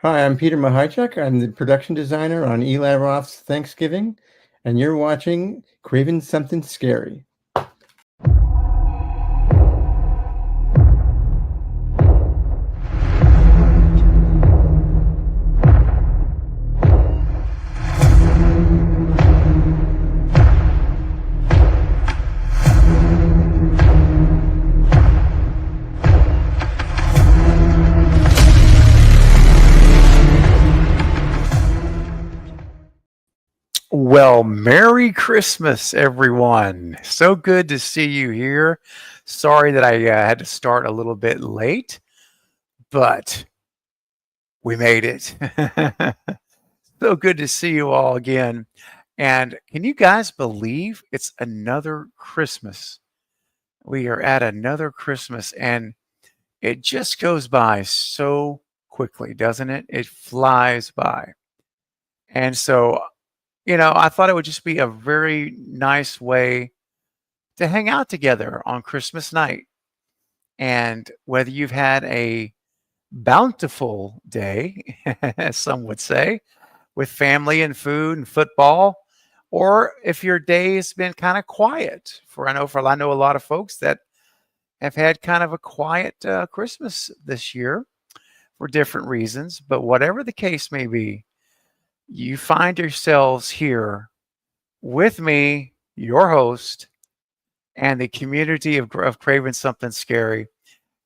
Hi, I'm Peter Mahajchuk. I'm the production designer on Eli Roth's Thanksgiving, and you're watching Craven Something Scary. Well, Merry Christmas, everyone. So good to see you here. Sorry that I had to start a little bit late, but we made it. So good to see you all again. And can you guys believe it's another Christmas? We are at another Christmas, and it just goes by so quickly, doesn't it? It flies by. And so, I thought it would just be a very nice way to hang out together on Christmas night. And whether you've had a bountiful day, as some would say, with family and food and football, or if your day has been kind of quiet. I know a lot of folks that have had kind of a quiet Christmas this year for different reasons. But whatever the case may be, you find yourselves here with me, your host, and the community of Craven Something Scary.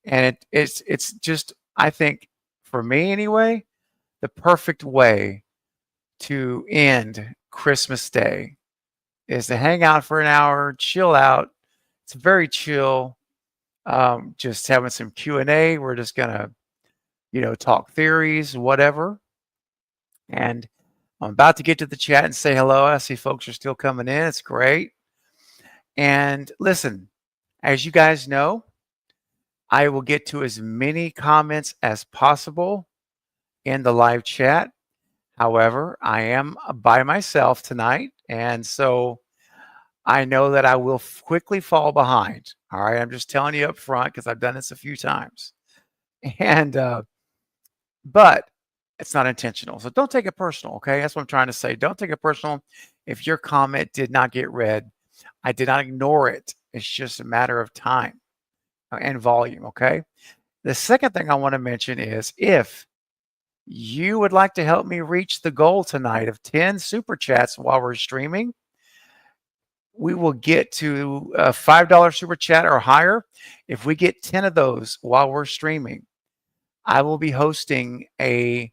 And it's just, I think, for me anyway, the perfect way to end Christmas Day is to hang out for an hour, chill out. It's very chill. Just having some Q&A. We're just gonna, talk theories, whatever. And I'm about to get to the chat and say hello. I see folks are still coming in. It's great. And listen, as you guys know, I will get to as many comments as possible in the live chat. However, I am by myself tonight, and so I know that I will quickly fall behind. All right, I'm just telling you up front because I've done this a few times, and but it's not intentional, so don't take it personal. Okay, that's what I'm trying to say. Don't take it personal if your comment did not get read. I did not ignore it. It's just a matter of time and volume. Okay. The second thing I want to mention is if you would like to help me reach the goal tonight of 10 super chats while we're streaming, we will get to a $5 super chat or higher. If we get 10 of those while we're streaming, I will be hosting a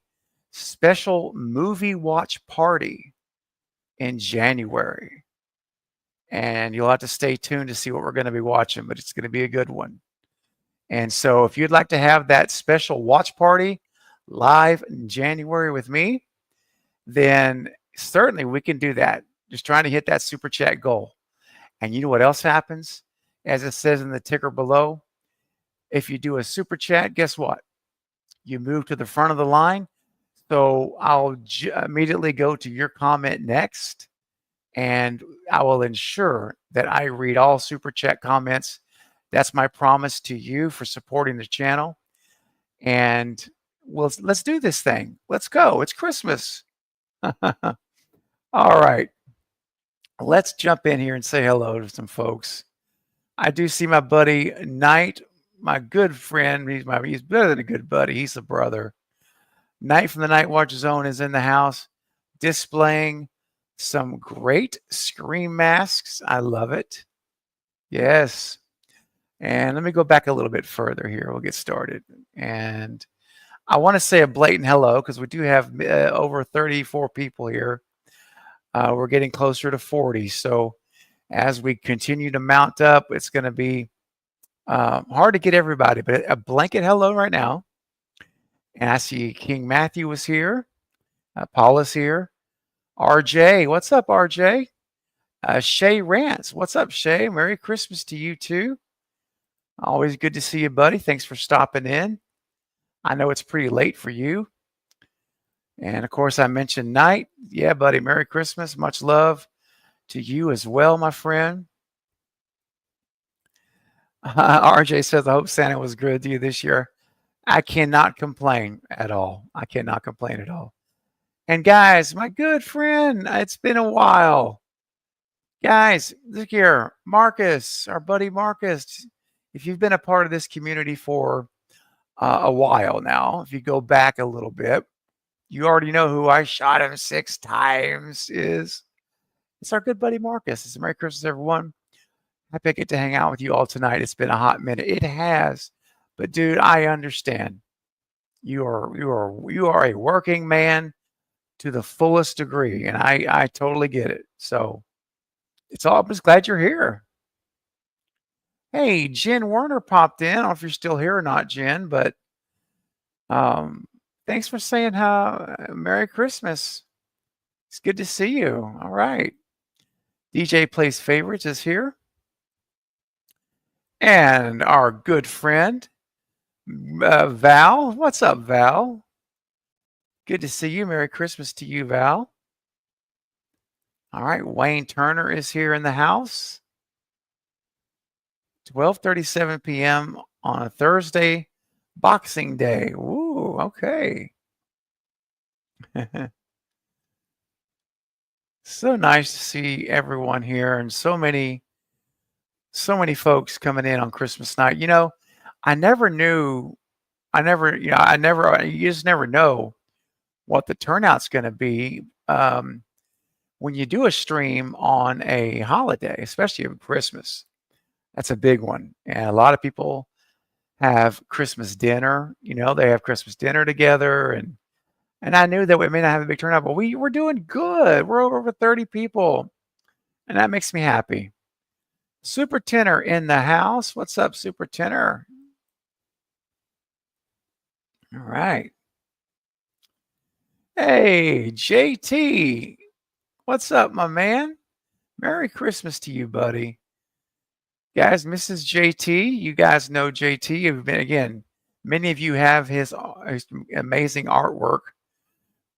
special movie watch party in January. And you'll have to stay tuned to see what we're going to be watching, but it's going to be a good one. And so if you'd like to have that special watch party live in January with me, then certainly we can do that. Just trying to hit that super chat goal. And you know what else happens? As it says in the ticker below, if you do a super chat, guess what? You move to the front of the line. So I'll immediately go to your comment next, and I will ensure that I read all super chat comments. That's my promise to you for supporting the channel. And let's do this thing. Let's go. It's Christmas. All right. Let's jump in here and say hello to some folks. I do see my buddy Knight, my good friend. He's better than a good buddy. He's a brother. Knight from the Night Watch Zone is in the house, displaying some great Scream masks. I love it. Yes. And let me go back a little bit further here. We'll get started. And I want to say a blatant hello because we do have over 34 people here. We're getting closer to 40. So as we continue to mount up, it's going to be hard to get everybody, but a blanket hello right now. And I see King Matthew was here. Paula's here. RJ, what's up, RJ? Shay Rance, what's up, Shay? Merry Christmas to you too. Always good to see you, buddy. Thanks for stopping in. I know it's pretty late for you. And of course, I mentioned Knight. Yeah, buddy, Merry Christmas. Much love to you as well, my friend. RJ says, I hope Santa was good to you this year. I cannot complain at all. I cannot complain at all. And guys, my good friend, it's been a while. Guys, look here, Marcus, our buddy Marcus. If you've been a part of this community for a while now, if you go back a little bit, you already know who I shot him 6 times is. It's our good buddy Marcus. It's Merry Christmas, everyone. Happy I get to hang out with you all tonight. It's been a hot minute. It has, but dude, I understand. You are a working man to the fullest degree, and I totally get it. So it's all. I'm just glad you're here. Hey, Jen Werner popped in. I don't know if you're still here or not, Jen, but thanks for saying how Merry Christmas. It's good to see you. All right. DJ Plays Favorites is here. And our good friend, Val. What's up, Val? Good to see you. Merry Christmas to you, Val. All right. Wayne Turner is here in the house. 12:37 p.m. on a Thursday, Boxing Day. Ooh, okay. So nice to see everyone here and so many folks coming in on Christmas night. You know, I never knew, you just never know what the turnout's going to be when you do a stream on a holiday, especially of Christmas. That's a big one. And a lot of people have Christmas dinner, they have Christmas dinner together. And I knew that we may not have a big turnout, but we're doing good. We're over 30 people. And that makes me happy. Super Tenor in the house. What's up, Super Tenor? All right. Hey, JT. What's up, my man? Merry Christmas to you, buddy. Guys, Mrs. JT, you guys know JT. You've been, again, many of you have his amazing artwork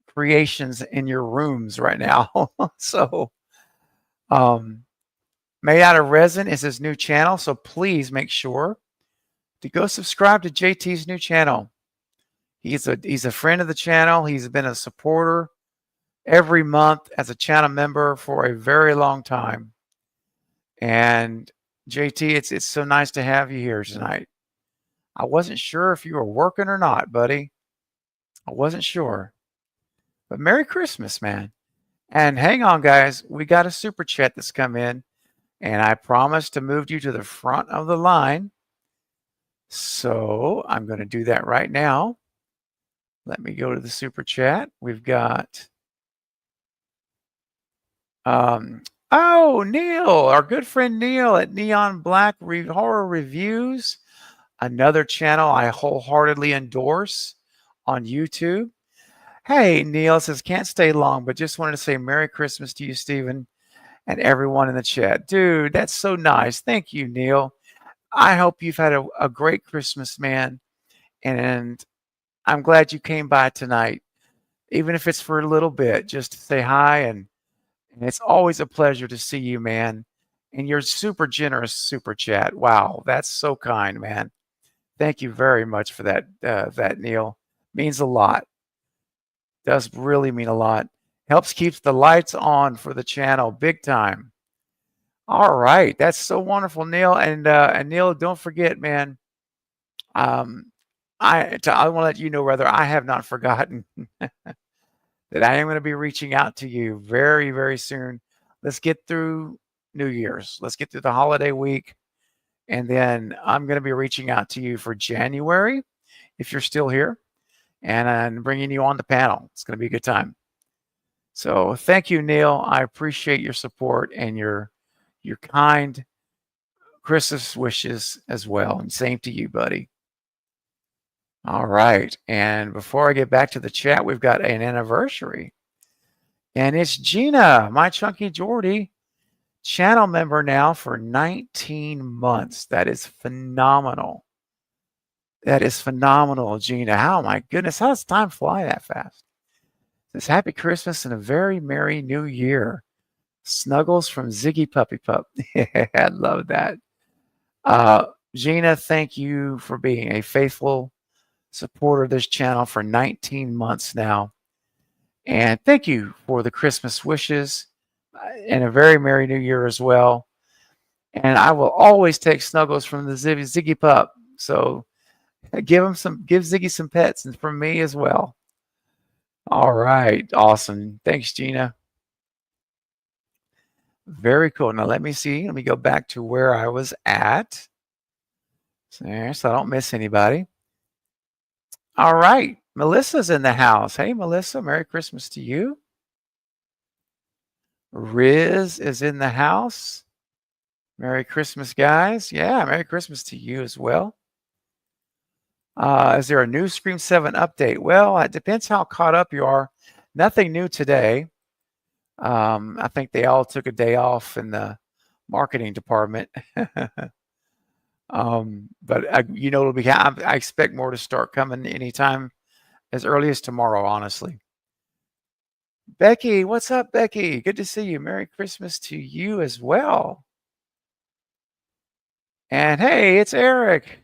creations in your rooms right now. So, Made Out of Resin is his new channel. So please make sure to go subscribe to JT's new channel. He's a friend of the channel. He's been a supporter every month as a channel member for a very long time. And JT, it's so nice to have you here tonight. I wasn't sure if you were working or not, buddy. I wasn't sure. But Merry Christmas, man. And hang on, guys. We got a super chat that's come in. And I promised to move you to the front of the line. So I'm going to do that right now. Let me go to the super chat. We've got Neil, our good friend Neil at Neon Black Horror Reviews, another channel I wholeheartedly endorse on YouTube. Hey, Neil says, can't stay long, but just wanted to say Merry Christmas to you, Stephen, and everyone in the chat. Dude, that's so nice. Thank you, Neil. I hope you've had a great Christmas, man, and I'm glad you came by tonight, even if it's for a little bit, just to say hi. And it's always a pleasure to see you, man. And you're super generous super chat. Wow, that's so kind, man. Thank you very much for that, Neil. Means a lot. Does really mean a lot. Helps keeps the lights on for the channel big time. All right, that's so wonderful, Neil. And Neil, don't forget, man. I want to let you know, rather, I have not forgotten that I am going to be reaching out to you very, very soon. Let's get through New Year's. Let's get through the holiday week. And then I'm going to be reaching out to you for January, if you're still here, and I'm bringing you on the panel. It's going to be a good time. So thank you, Neil. I appreciate your support and your kind Christmas wishes as well. And same to you, buddy. All right. And before I get back to the chat, we've got an anniversary. And it's Gina, my Chunky Geordie, channel member now for 19 months. That is phenomenal. That is phenomenal, Gina. Oh, my goodness. How does time fly that fast? It says, Happy Christmas and a very merry new year. Snuggles from Ziggy Puppy Pup. I love that. Gina, thank you for being a faithful supporter of this channel for 19 months now. And thank you for the Christmas wishes and a very Merry New Year as well. And I will always take snuggles from the Ziggy Pup. So give Ziggy some pets and from me as well. All right. Awesome. Thanks, Gina. Very cool. Now let me see. Let me go back to where I was at. So I don't miss anybody. All right. Melissa's in the house. Hey, Melissa. Merry Christmas to you. Riz is in the house. Merry Christmas, guys. Yeah, Merry Christmas to you as well. Is there a new Scream 7 update? Well, it depends how caught up you are. Nothing new today. I think they all took a day off in the marketing department. But it'll be. I expect more to start coming anytime as early as tomorrow, honestly. Becky, what's up, Becky? Good to see you. Merry Christmas to you as well. And hey, it's Eric.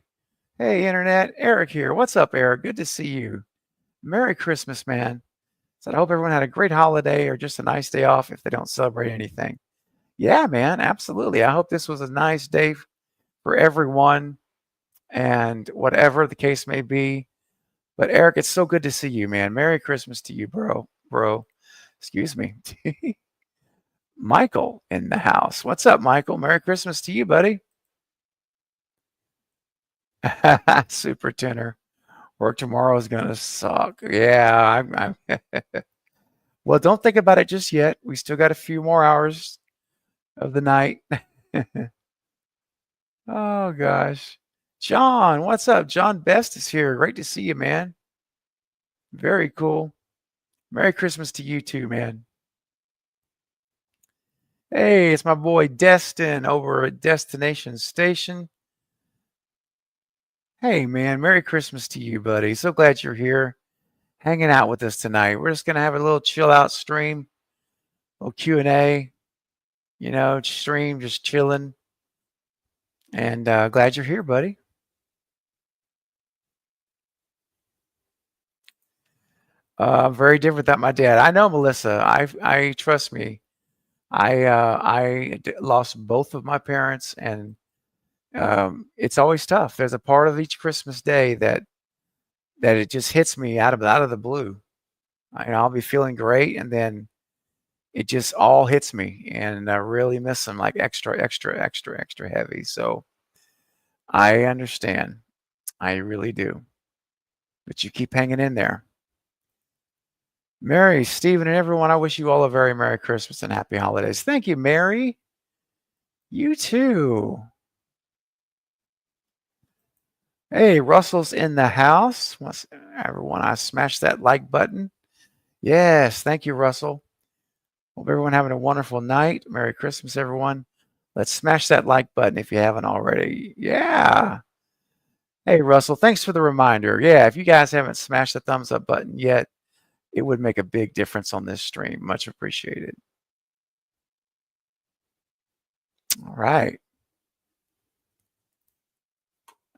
Hey, Internet. Eric here. What's up, Eric? Good to see you. Merry Christmas, man. So I hope everyone had a great holiday or just a nice day off if they don't celebrate anything. Yeah, man, absolutely. I hope this was a nice day for everyone and whatever the case may be. But Eric, it's so good to see you, man. Merry Christmas to you, bro. Excuse me. Michael in the house. What's up, Michael? Merry Christmas to you, buddy. Super tenor. Work tomorrow is gonna suck. Yeah, I'm well, don't think about it just yet. We still got a few more hours of the night. Oh gosh. John, what's up? John Best is here. Great to see you, man. Very cool. Merry Christmas to you too, man. Hey, it's my boy Destin over at Destination Station. Hey, man, Merry Christmas to you, buddy. So glad you're here hanging out with us tonight. We're just going to have a little chill out stream, a little Q&A, stream, just chilling. And glad you're here, buddy. Very different without my dad. I know, Melissa. I trust me. I lost both of my parents, and it's always tough. There's a part of each Christmas day that it just hits me out of the blue. I'll be feeling great, and then it just all hits me, and I really miss them like extra heavy. So I understand. I really do. But you keep hanging in there. Mary, Stephen, and everyone, I wish you all a very Merry Christmas and Happy Holidays. Thank you, Mary. You too. Hey, Russell's in the house. Everyone, I smashed that like button. Yes, thank you, Russell. Hope everyone having a wonderful night. Merry Christmas, everyone. Let's smash that like button if you haven't already. Yeah. Hey, Russell, thanks for the reminder. Yeah, if you guys haven't smashed the thumbs up button yet, it would make a big difference on this stream. Much appreciated. All right.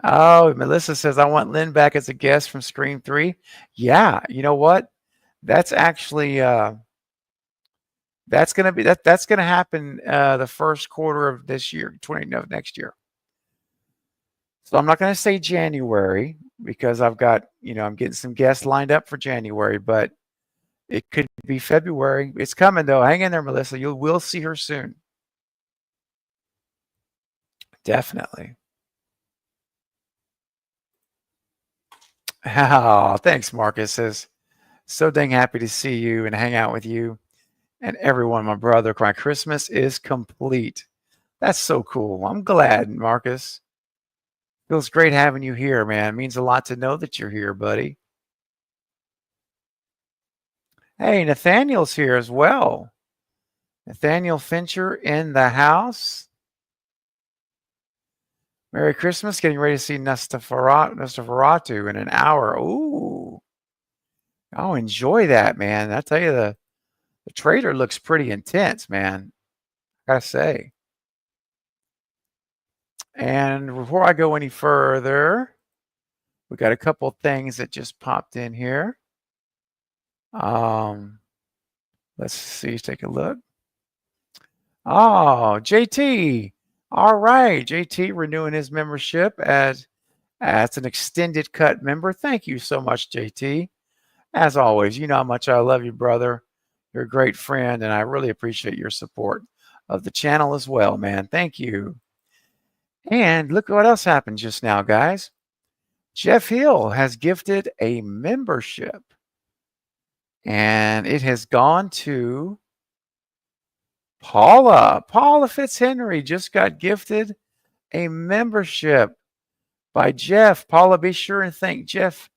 Oh, Melissa says, I want Lynn back as a guest from Scream 3. Yeah, you know what? That's actually that's gonna happen the first quarter of this year, next year. So I'm not gonna say January because I've got, I'm getting some guests lined up for January, but it could be February. It's coming though. Hang in there, Melissa. You will see her soon. Definitely. Oh, thanks, Marcus. Says, so dang happy to see you and hang out with you and everyone, my brother. My Christmas is complete. That's so cool. I'm glad, Marcus. Feels great having you here, man. It means a lot to know that you're here, buddy. Hey, Nathaniel's here as well. Nathaniel Fincher in the house. Merry Christmas. Getting ready to see Nosferatu in an hour. Ooh. Oh, enjoy that, man. I tell you, the trailer looks pretty intense, man. I gotta say. And before I go any further, We got a couple things that just popped in here. Let's see, take a look. Oh, JT. All right, JT renewing his membership as an extended cut member. Thank you so much, JT. As always, you know how much I love you, brother. You're a great friend, and I really appreciate your support of the channel as well, man. Thank you. And look what else happened just now, guys. Jeff Hill has gifted a membership, and it has gone to Paula. Paula Fitzhenry just got gifted a membership by Jeff. Paula, be sure and thank Jeff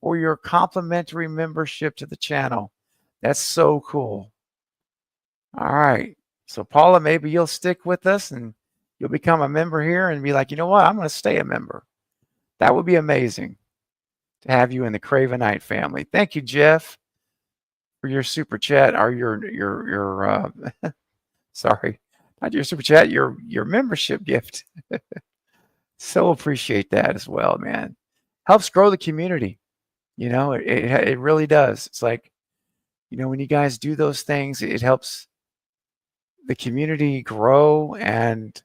for your complimentary membership to the channel. That's so cool. All right. So Paula, maybe you'll stick with us and you'll become a member here and be like, you know what? I'm going to stay a member. That would be amazing to have you in the Cravenite family. Thank you, Jeff, for your super chat or your sorry, not your super chat, your membership gift. So appreciate that as well, man. Helps grow the community. You know, it really does. It's like, you know, when you guys do those things, it helps the community grow and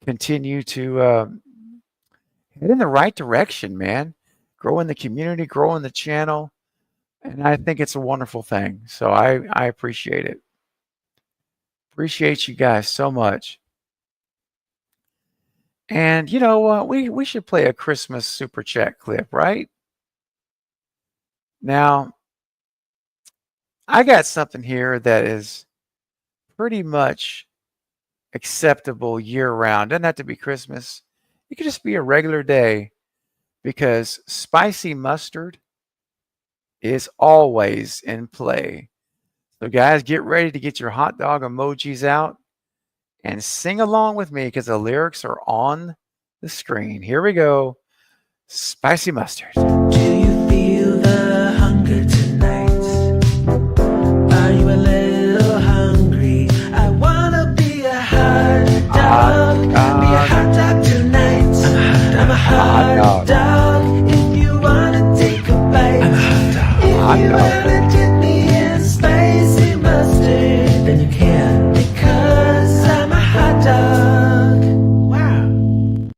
continue to head in the right direction, man. Grow in the community, grow in the channel. And I think it's a wonderful thing. So I appreciate it. Appreciate you guys so much. And you know what? We should play a Christmas super chat clip, right? Now, I got something here that is pretty much acceptable year round. Doesn't have to be Christmas. It could just be a regular day because spicy mustard is always in play. So guys, get ready to get your hot dog emojis out and sing along with me because the lyrics are on the screen. Here we go. Spicy mustard. Do you feel the hunger tonight? Are you a little hungry? I wanna be a hot dog. Be a hot dog tonight. I'm a hot dog. If you wanna take a bite, I'm a hot dog. If you wanna dip me in spicy mustard, then you can, because I'm a hot dog. Wow.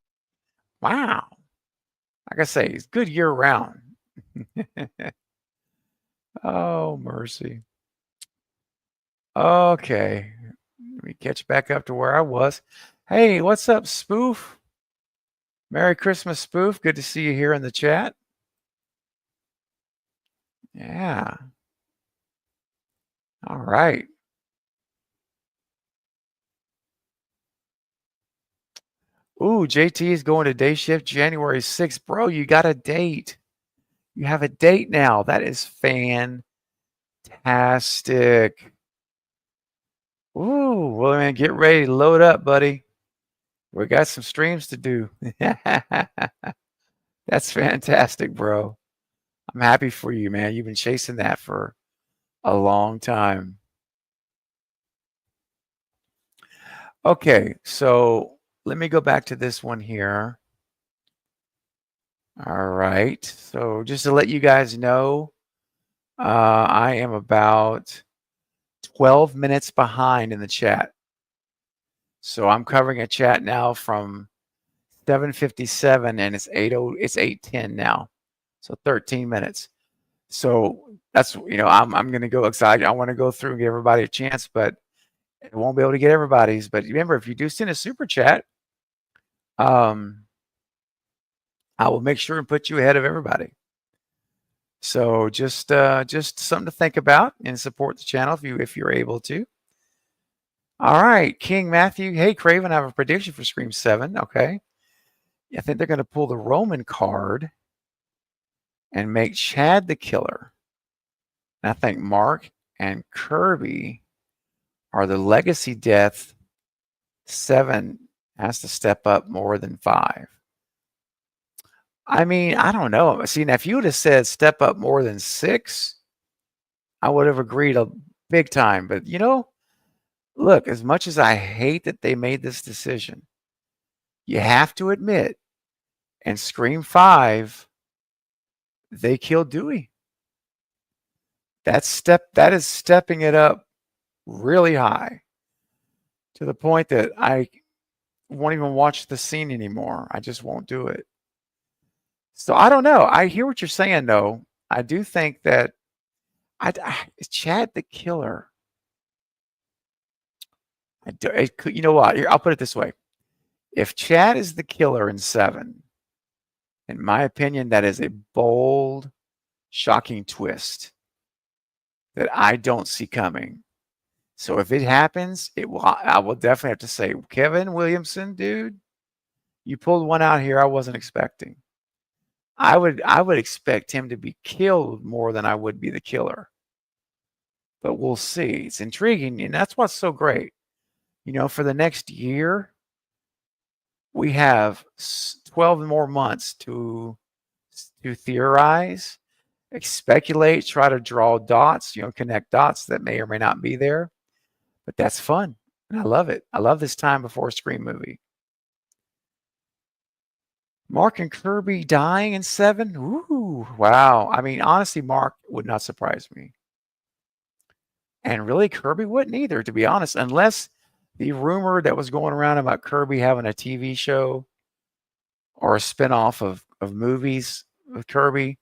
Wow. Like I say, it's good year round. Oh, mercy. Okay. Let me catch back up to where I was. Hey, what's up, Spoof? Merry Christmas, Spoof. Good to see you here in the chat. Yeah. All right. Ooh, JT is going to day shift January 6th. Bro, you got a date. You have a date now. That is fantastic. Ooh, well, man, get ready to load up, buddy. We got some streams to do. That's fantastic, bro. I'm happy for you, man. You've been chasing that for a long time. Okay, so let me go back to this one here. All right. So just to let you guys know, I am about 12 minutes behind in the chat. So I'm covering a chat now from 7:57 and it's 8:10 now. So 13 minutes. So that's, you know, I'm going to go excited. I want to go through and give everybody a chance, but I won't be able to get everybody's. But remember, if you do send a super chat, I will make sure and put you ahead of everybody. So just something to think about and support the channel if you're able to. All right, King Matthew. Hey, Craven, I have a prediction for Scream 7. Okay. I think they're going to pull the Roman card and make Chad the killer. And I think Mark and Kirby are the legacy death. 7 has to step up more than 5. I mean, I don't know. See, now if you would have said step up more than 6, I would have agreed a big time. But, you know, look, as much as I hate that they made this decision, you have to admit And Scream 5, they killed Dewey. That is stepping it up really high to the point that I won't even watch the scene anymore. I just won't do it. So I don't know. I hear what you're saying, though. I do think that is Chad the killer? You know what? Here, I'll put it this way. If Chad is the killer in 7, in my opinion, that is a bold, shocking twist that I don't see coming. So if it happens, I will definitely have to say, Kevin Williamson, dude, you pulled one out here I wasn't expecting. I would expect him to be killed more than I would be the killer. But we'll see. It's intriguing, and that's what's so great. For the next year, we have 12 more months to theorize, speculate, try to draw dots, connect dots that may or may not be there. But that's fun, and I love it. I love this time before a Scream movie. Mark and Kirby dying in 7? Ooh, wow. I mean, honestly, Mark would not surprise me. And really, Kirby wouldn't either, to be honest, unless the rumor that was going around about Kirby having a TV show or a spinoff of movies with Kirby.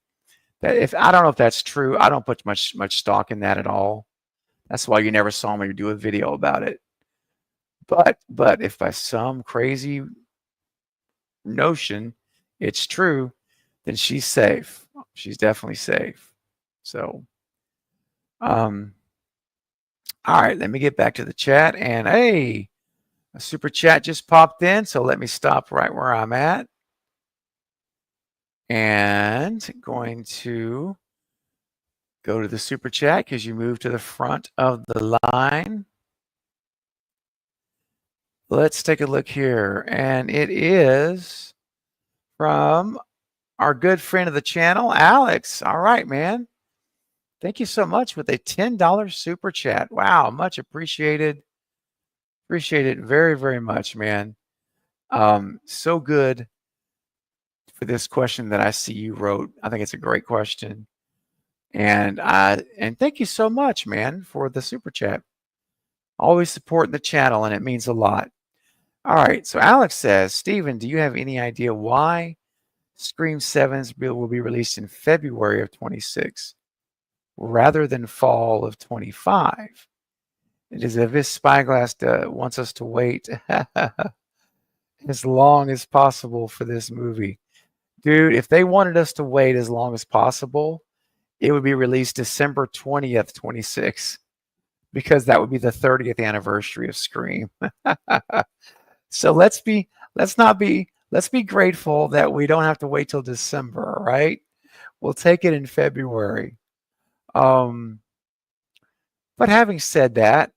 That I don't know if that's true. I don't put much stock in that at all. That's why you never saw me do a video about it. But if by some crazy notion it's true, then she's safe. She's definitely safe. So, all right, let me get back to the chat. And hey, a super chat just popped in, so let me stop right where I'm at. And going to go to the super chat because you moved to the front of the line. Let's take a look here. And it is from our good friend of the channel, Alex. All right, man. Thank you so much with a $10 super chat. Wow, much appreciated. Appreciate it very, very much, man. So good for this question that I see you wrote. I think it's a great question. And thank you so much, man, for the super chat. Always supporting the channel, and it means a lot. All right, so Alex says, Steven, do you have any idea why Scream 7's will be released in February of 26 rather than fall of 25? It is as if Spyglass wants us to wait as long as possible for this movie. Dude, if they wanted us to wait as long as possible, it would be released December 20th, 26, because that would be the 30th anniversary of Scream. So let's be grateful that we don't have to wait till December, right? We'll take it in February. But having said that,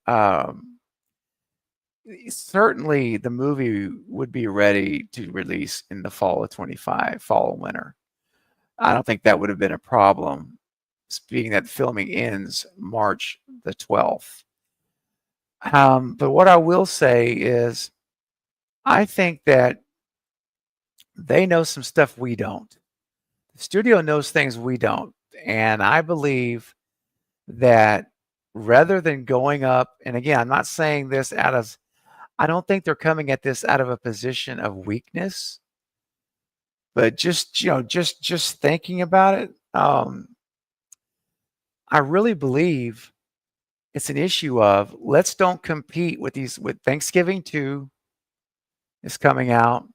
certainly the movie would be ready to release in the fall of 25, fall and winter. I don't think that would have been a problem, being that filming ends March the 12th. But what I will say is, I think that they know some stuff we don't. The studio knows things we don't. And I believe that rather than going up, and again, I'm not saying this I don't think they're coming at this out of a position of weakness, but just thinking about it, I really believe it's an issue of let's don't compete with Thanksgiving 2 is coming out.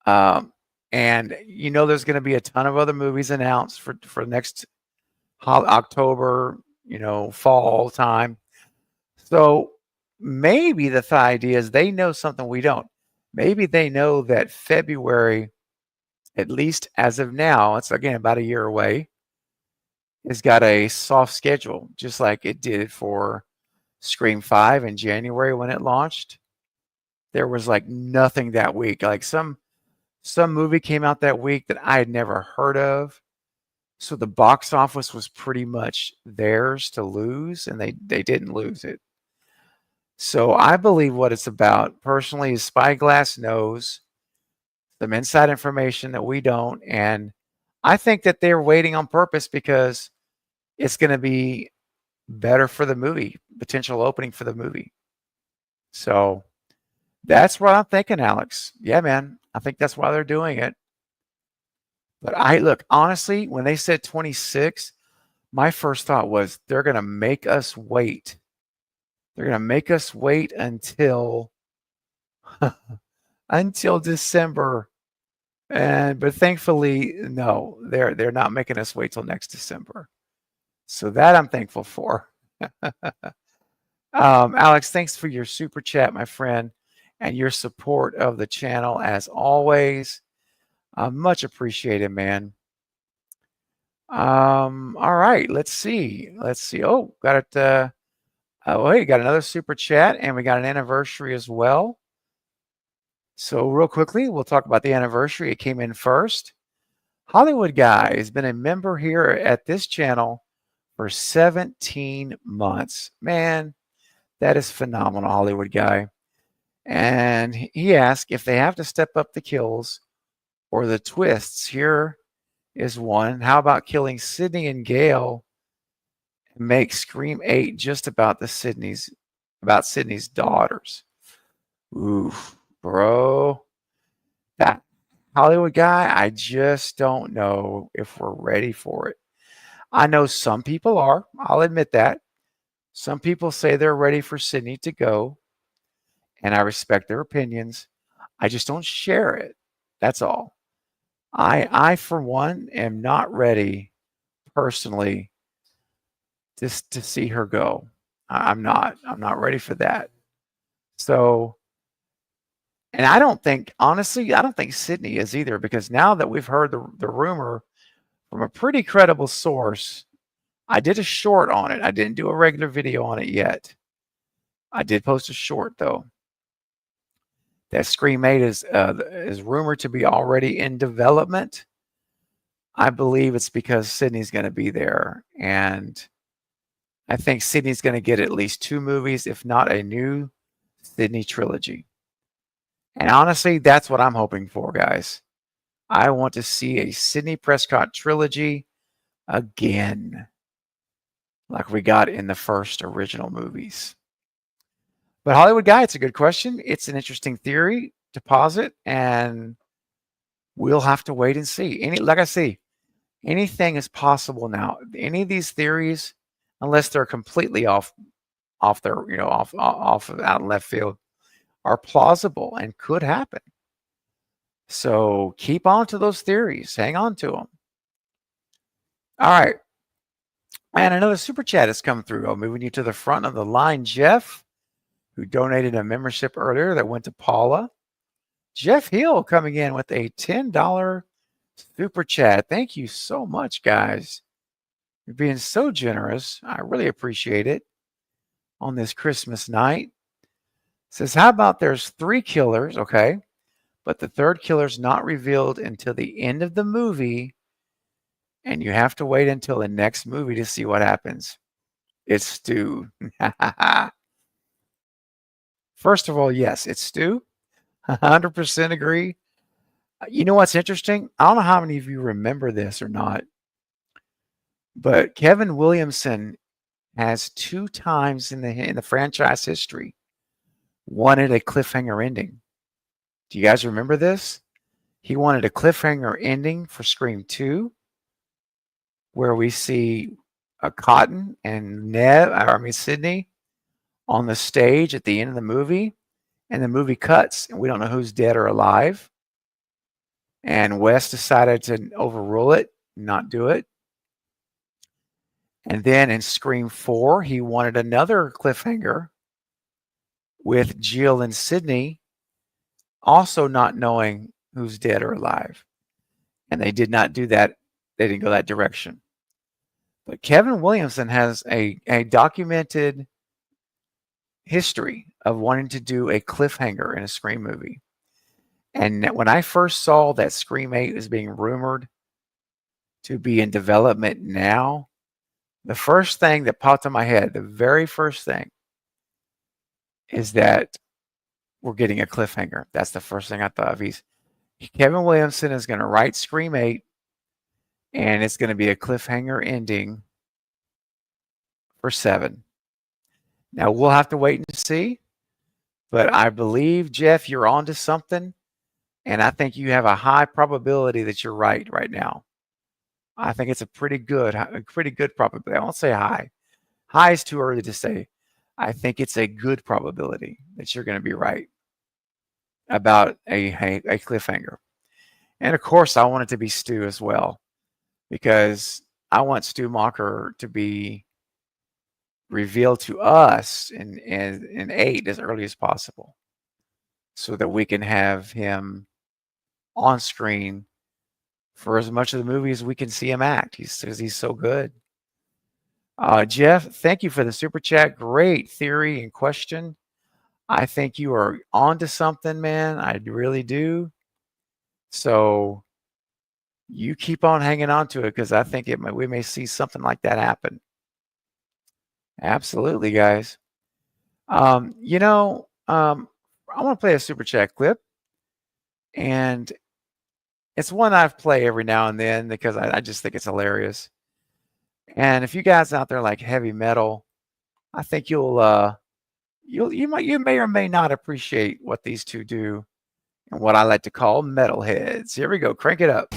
And there's going to be a ton of other movies announced for next October, fall time. So maybe the idea is they know something we don't. Maybe they know that February, at least as of now, it's again about a year away, has got a soft schedule, just like it did for Scream 5 in January when it launched. There was like nothing that week. Like some movie came out that week that I had never heard of. So the box office was pretty much theirs to lose, and they didn't lose it. So I believe what it's about personally is Spyglass knows some inside information that we don't. And I think that they're waiting on purpose because it's going to be better for the movie, potential opening for the movie. So that's what I'm thinking, Alex. Yeah, man. I think that's why they're doing it. But look, honestly, when they said 26, my first thought was they're going to make us wait. They're going to make us wait until until December. But thankfully, no, they're not making us wait till next December. So that I'm thankful for. Alex, thanks for your super chat, my friend, and your support of the channel as always. Much appreciated, man. All right, let's see. Oh, got it. Hey, got another super chat, and we got an anniversary as well. So real quickly, we'll talk about the anniversary. It came in first. Hollywood Guy has been a member here at this channel for 17 months. Man, that is phenomenal, Hollywood Guy. And he asked if they have to step up the kills or the twists. Here is one. How about killing Sydney and Gail and make Scream 8 just about Sydney's daughters? Oof, bro. That Hollywood Guy, I just don't know if we're ready for it. I know some people are. I'll admit that. Some people say they're ready for Sydney to go, and I respect their opinions. I just don't share it. That's all. I for one, am not ready personally just to see her go. I'm not ready for that. So, and I don't think, honestly, I don't think Sydney is either, because now that we've heard the rumor from a pretty credible source, I did a short on it. I didn't do a regular video on it yet. I did post a short though. That Scream 8 is rumored to be already in development. I believe it's because Sydney's going to be there, and I think Sydney's going to get at least 2 movies, if not a new Sydney trilogy. And honestly, that's what I'm hoping for, guys. I want to see a Sydney Prescott trilogy again, like we got in the first original movies. But Hollywood Guy, it's a good question. It's an interesting theory to posit, and we'll have to wait and see. Like I say, anything is possible now. Any of these theories, unless they're completely off their, off of out in left field, are plausible and could happen. So keep on to those theories. Hang on to them. All right. And another super chat has come through. I'm moving you to the front of the line, Jeff, who donated a membership earlier that went to Paula. Jeff Hill coming in with a $10 super chat. Thank you so much, guys. You're being so generous. I really appreciate it on this Christmas night. Says, how about there's 3 killers, okay, but the third killer's not revealed until the end of the movie, and you have to wait until the next movie to see what happens. It's Stu. First of all, yes, it's Stu. 100% agree. You know what's interesting? I don't know how many of you remember this or not, but Kevin Williamson has 2 times in the franchise history wanted a cliffhanger ending. Do you guys remember this? He wanted a cliffhanger ending for Scream 2, where we see Cotton and Sydney on the stage at the end of the movie, and the movie cuts, and we don't know who's dead or alive. And Wes decided to overrule it, not do it. And then in Scream 4, he wanted another cliffhanger with Jill and Sydney also not knowing who's dead or alive. And they did not do that. They didn't go that direction. But Kevin Williamson has a documented history of wanting to do a cliffhanger in a Scream movie. And when I first saw that Scream 8 was being rumored to be in development now, the first thing that popped in my head, the very first thing, is that we're getting a cliffhanger. That's the first thing I thought of. Kevin Williamson is going to write Scream 8, and it's going to be a cliffhanger ending for 7. Now, we'll have to wait and see, but I believe, Jeff, you're onto something, and I think you have a high probability that you're right now. I think it's a pretty good probability. I won't say high. High is too early to say. I think it's a good probability that you're going to be right about a cliffhanger. And of course, I want it to be Stu as well, because I want Stu Macher to be revealed to us in 8 as early as possible, so that we can have him on screen for as much of the movie as we can see him act. He's so good. Jeff, thank you for the super chat. Great theory and question. I think you are onto something, man. I really do. So you keep on hanging on to it, because I think we may see something like that happen. Absolutely, guys. I want to play a super chat clip, and it's one I've played every now and then because I just think it's hilarious. And if you guys out there like heavy metal, I think you may or may not appreciate what these two do and what I like to call metalheads. Here we go. Crank it up.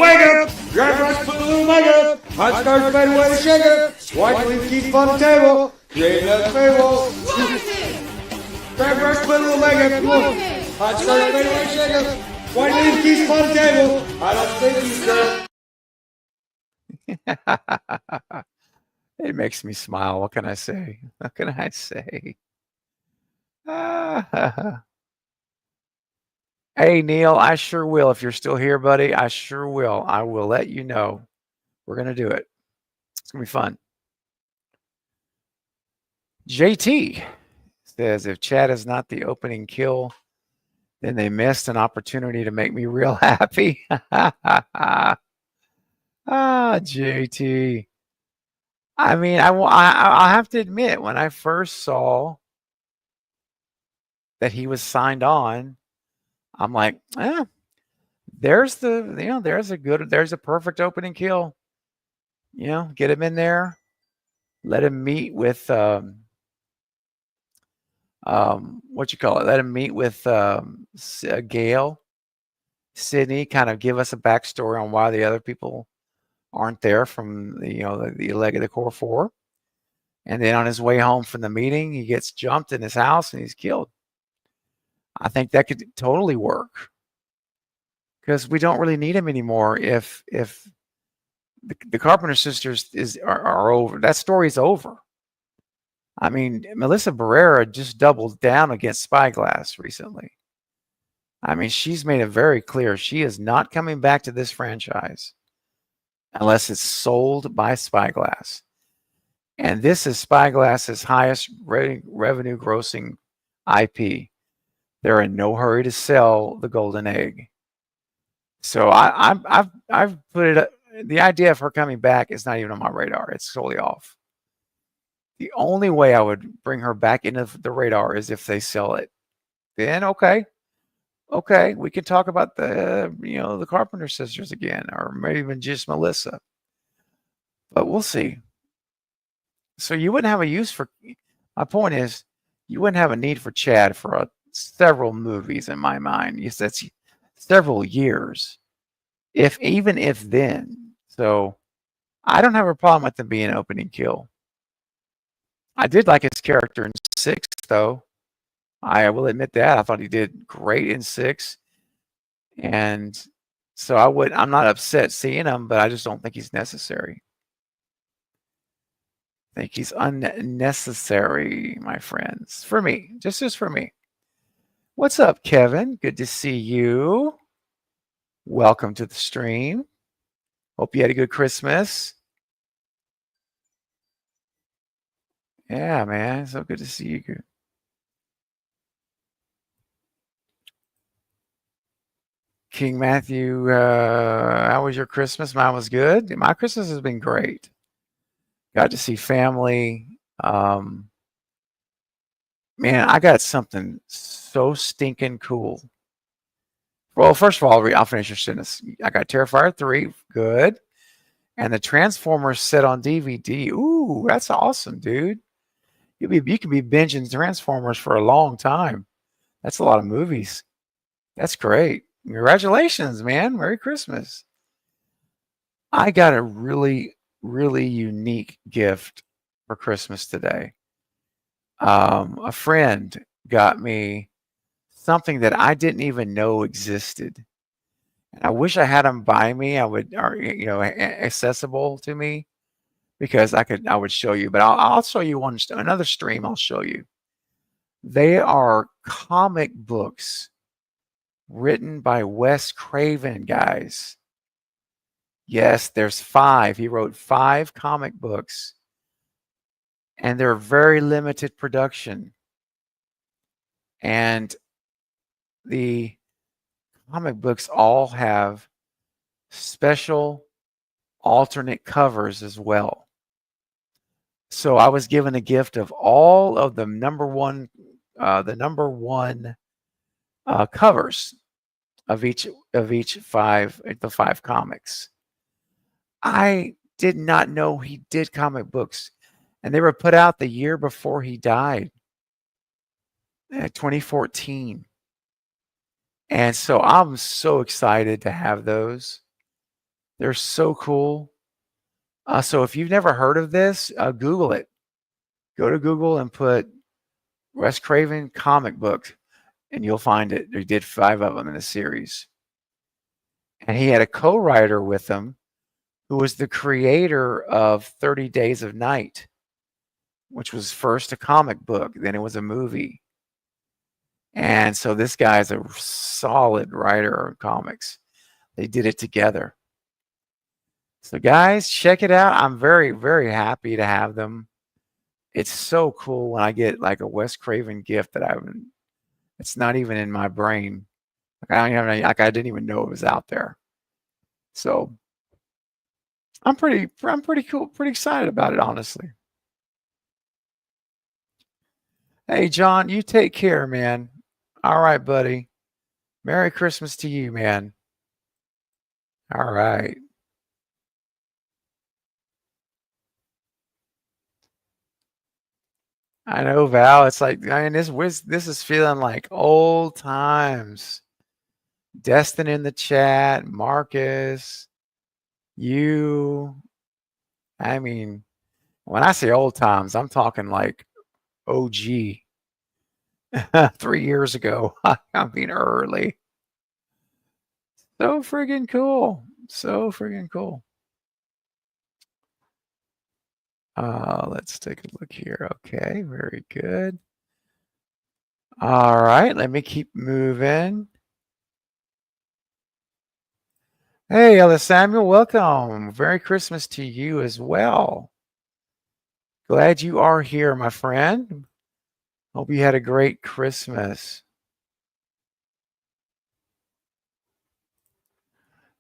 Wake up! Grab rush, put a little wake up! Hot stars, fade away the shaker! White leaf keep on the table! Create another fable! Grab rush, put a little wake up! Come on! Hot stars, fade away the shaker! White leaf keeps on the table! I don't think you, girl! It makes me smile. What can I say? What can I say? Hey, Neil, I sure will. If you're still here, buddy, I sure will. I will let you know. We're going to do it. It's going to be fun. JT says, if Chad is not the opening kill, then they missed an opportunity to make me real happy. JT. I mean, I have to admit, when I first saw that he was signed on, I'm like, there's a perfect opening kill. Get him in there, let him meet with Let him meet with Gail, Sydney, kind of give us a backstory on why the other people aren't there from the leg of the core 4. And then on his way home from the meeting, he gets jumped in his house and he's killed. I think that could totally work, because we don't really need him anymore. If the Carpenter sisters are over, that story's over. I mean, Melissa Barrera just doubled down against Spyglass recently. I mean, she's made it very clear she is not coming back to this franchise unless it's sold by Spyglass. And this is Spyglass's highest revenue grossing IP. They're in no hurry to sell the golden egg. So I've put it. The idea of her coming back is not even on my radar. It's totally off. The only way I would bring her back into the radar is if they sell it. Then okay, we can talk about the Carpenter sisters again, or maybe even just Melissa. But we'll see. So you wouldn't have a use for. My point is, you wouldn't have a need for Chad for several movies in my mind. Yes, that's several years, even if then. So I don't have a problem with him being an opening kill. I did like his character in 6, though. I will admit that. I thought he did great in 6. And so I'm not upset seeing him, but I just don't think he's necessary. I think he's unnecessary, my friends. For me. Just for me. What's up, Kevin? Good to see you. Welcome to the stream. Hope you had a good Christmas. Yeah, man. So good to see you. King Matthew, how was your Christmas? Mine was good. My Christmas has been great. Got to see family. Man, I got something so stinking cool Well, first of all, I'll finish your sentence. I got Terrifier 3, good. And the Transformers set on DVD. Ooh, that's awesome, dude. You could be binging Transformers for a long time. That's a lot of movies. That's great. Congratulations, man. Merry Christmas. I got a really, really unique gift for Christmas today. A friend got me something that I didn't even know existed. And I wish I had them by me. Accessible to me, because I would show you. But I'll show you another stream. I'll show you. They are comic books written by Wes Craven, guys. Yes, there's 5. He wrote 5 comic books, and they're very limited production. And the comic books all have special alternate covers as well. So I was given a gift of all of the number one covers of each 5 comics. I did not know he did comic books, and they were put out the year before he died, 2014. And so I'm so excited to have those. They're so cool. So if you've never heard of this, Google it. Go to Google and put Wes Craven comic book, and you'll find it. He did 5 of them in a series. And he had a co-writer with him who was the creator of 30 Days of Night, which was first a comic book, then it was a movie. And so this guy is a solid writer of comics. They did it together. So guys, check it out. I'm very, very happy to have them. It's so cool when I get like a Wes Craven gift that it's not even in my brain. I didn't even know it was out there. So I'm pretty cool, pretty excited about it, honestly. Hey, John, you take care, man. All right, buddy. Merry Christmas to you, man. All right. I know, Val. It's like, this is feeling like old times. Destin in the chat, Marcus, you. I mean, when I say old times, I'm talking like OG. 3 years ago. I mean, early. So friggin' cool. So friggin' cool. Let's take a look here. Okay, very good. All right, let me keep moving. Hey, Ella Samuel, welcome. Merry Christmas to you as well. Glad you are here, my friend. Hope you had a great Christmas.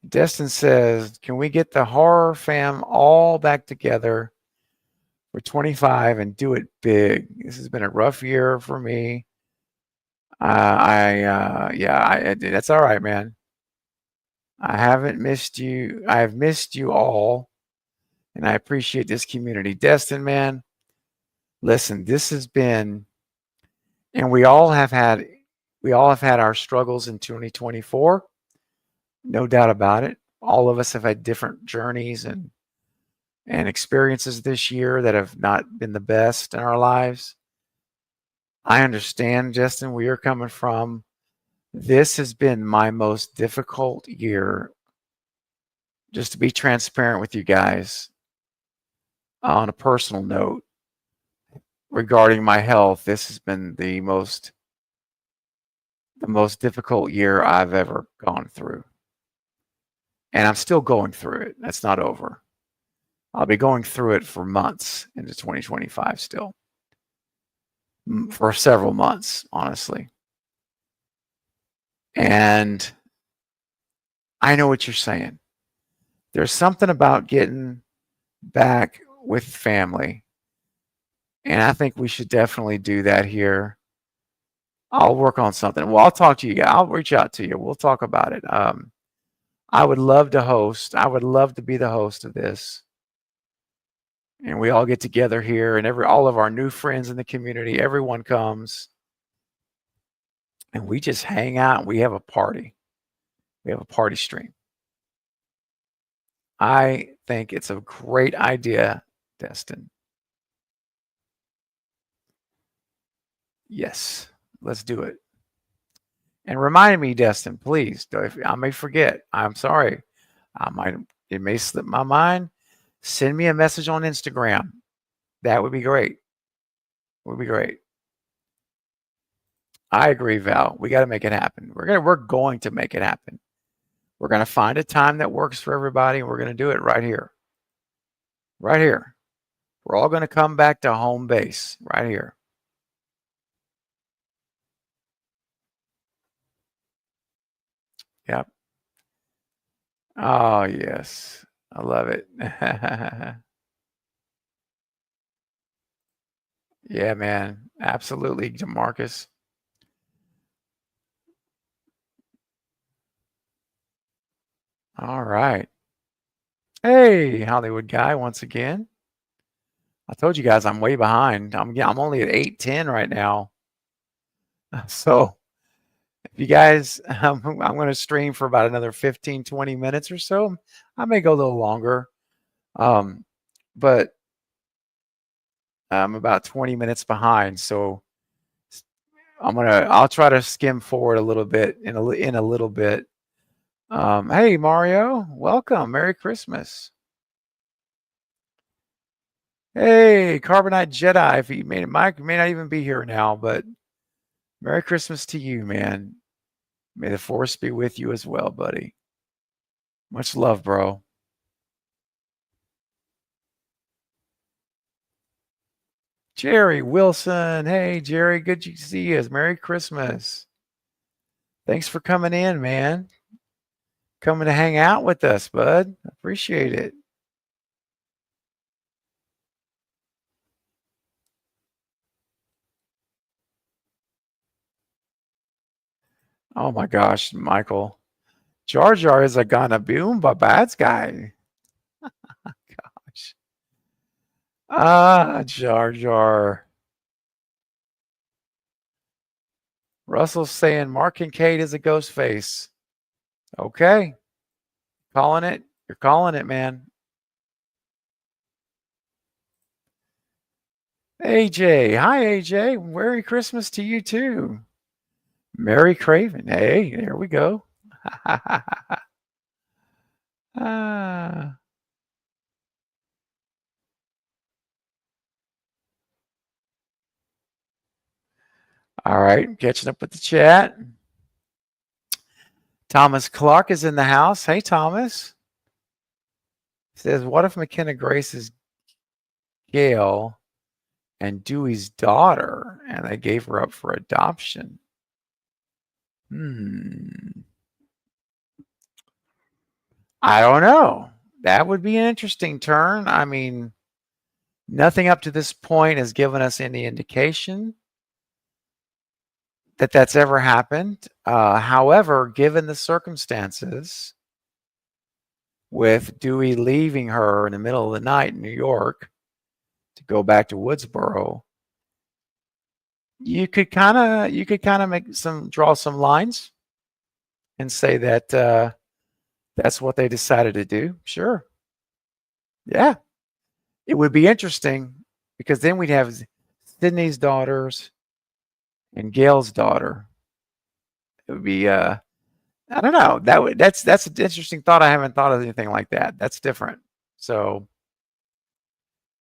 Destin says, can we get the horror fam all back together for 25 and do it big? This has been a rough year for me. That's all right, man. I haven't missed you. I have missed you all, and I appreciate this community. Destin, man, listen, this has been, and we all have had our struggles in 2024. No doubt about it. All of us have had different journeys and experiences this year that have not been the best in our lives. I understand, Justin, where you're coming from. This has been my most difficult year. Just to be transparent with you guys, on a personal note, regarding my health, this has been the most difficult year I've ever gone through. And I'm still going through it. That's not over. I'll be going through it for months into 2025 still. For several months, honestly. And I know what you're saying. There's something about getting back with family. And I think we should definitely do that here. I'll work on something. Well, I'll talk to you guys. I'll reach out to you. We'll talk about it. I would love to host. I would love to be the host of this. And we all get together here, and all of our new friends in the community, everyone comes, and we just hang out and we have a party. We have a party stream. I think it's a great idea, Destin. Yes, let's do it. And remind me, Destin, please. If I may forget, I'm sorry. It may slip my mind. Send me a message on Instagram. That would be great. Would be great. I agree, Val. We got to make it happen. We're going to make it happen. We're going to find a time that works for everybody, and we're going to do it right here. Right here. We're all going to come back to home base right here. Yep. Oh, yes. I love it. Yeah, man. Absolutely, DeMarcus. All right. Hey, Hollywood guy, once again. I told you guys I'm way behind. I'm only at 8:10 right now. So if you guys, I'm going to stream for about another 15, 20 minutes or so. I may go a little longer. But I'm about 20 minutes behind. So I'll try to skim forward a little bit in a little bit. Hey, Mario, welcome. Merry Christmas. Hey, Carbonite Jedi. If you Mike may not even be here now, but Merry Christmas to you, man. May the force be with you as well, buddy. Much love, bro. Jerry Wilson. Hey, Jerry, good to see you. Merry Christmas. Thanks for coming in, man. Coming to hang out with us, bud. Appreciate it. Oh my gosh, Michael. Jar Jar is a gonna boom bad guy. Gosh. Jar Jar. Russell's saying Mark Kincaid is a ghost face. Okay. Calling it. You're calling it, man. AJ. Hi, AJ. Merry Christmas to you too. Merry Craven. Hey, there we go. Ah. All right, catching up with the chat. Thomas Clark is in the house. Hey, Thomas. Says, what if McKenna Grace is Gail and Dewey's daughter, and they gave her up for adoption? I don't know. That would be an interesting turn. I mean, nothing up to this point has given us any indication that that's ever happened. However, given the circumstances with Dewey leaving her in the middle of the night in New York to go back to Woodsboro, you could kind of draw some lines and say that that's what they decided to do. Sure. Yeah. It would be interesting because then we'd have Sydney's daughters and Gail's daughter. It would be I don't know. That's an interesting thought. I haven't thought of anything like that. That's different. So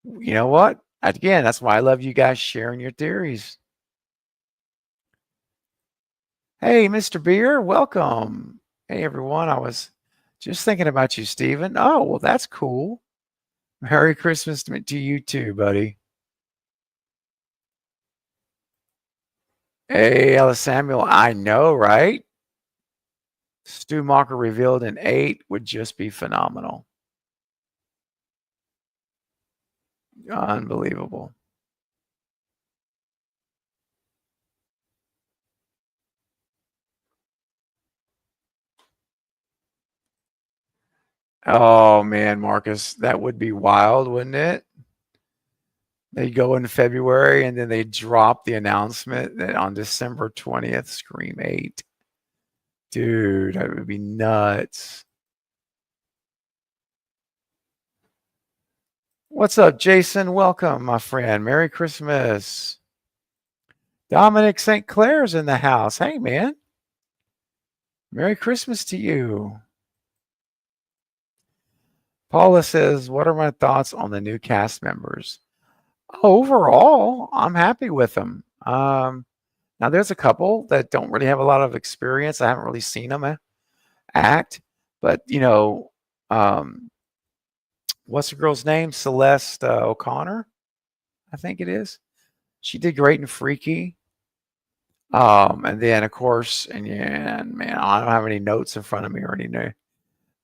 you know what? Again, that's why I love you guys sharing your theories. Hey, Mr. Beer, welcome. Hey everyone. I was just thinking about you, Stephen. Oh, well, that's cool. Merry Christmas to you too, buddy. Hey, Ellis Samuel, I know, right? Stu Mocker revealed in 8 would just be phenomenal. Unbelievable. Oh man, Marcus, that would be wild, wouldn't it? They go in February and then they drop the announcement that on December 20th, Scream 8. Dude, that would be nuts. What's up, Jason? Welcome, my friend. Merry Christmas. Dominic St. Clair's in the house. Hey, man. Merry Christmas to you. Paula says, what are my thoughts on the new cast members? Overall, I'm happy with them. Now, there's a couple that don't really have a lot of experience. I haven't really seen them act. But, what's the girl's name? Celeste O'Connor, I think it is. She did great in Freaky. And then, of course, and man, I don't have any notes in front of me or anything.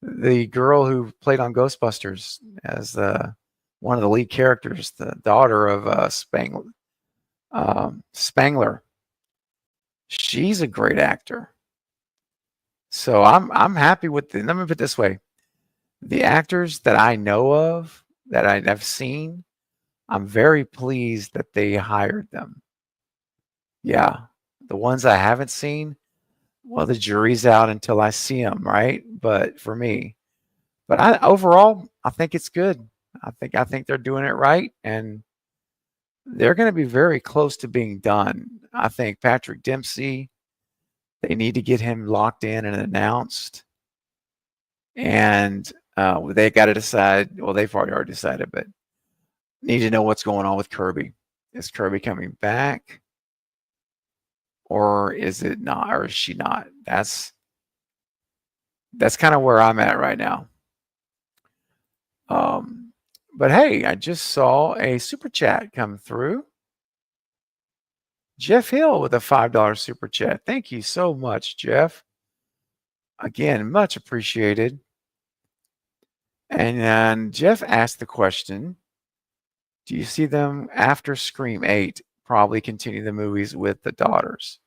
The girl who played on Ghostbusters as one of the lead characters, the daughter of Spangler. She's a great actor. So I'm happy with let me put it this way. The actors that I know of, that I've seen, I'm very pleased that they hired them. Yeah. The ones I haven't seen, well, the jury's out until I see them, right? But for me, overall, I think it's good. I think they're doing it right, and they're going to be very close to being done. I think Patrick Dempsey, they need to get him locked in and announced, and they got to decide. Well, they've already decided, but need to know what's going on with Kirby. Is Kirby coming back? Or is it not? Or is she not? That's kind of where I'm at right now. But hey, I just saw a super chat come through. Jeff Hill with a $5 super chat. Thank you so much, Jeff. Again, much appreciated. And Jeff asked the question, do you see them after Scream 8 probably continue the movies with the daughters?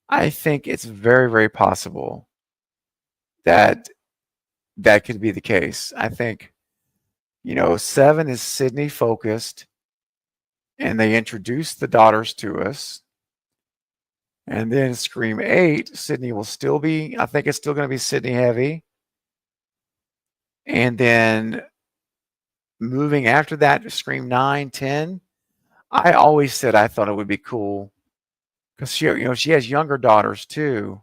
I think it's very, very possible that that could be the case. I think, 7 is Sydney focused, and they introduced the daughters to us. And then Scream 8, Sydney will still be, I think it's still going to be Sydney heavy. And then moving after that to Scream 9, 10, I always said I thought it would be cool because she has younger daughters too.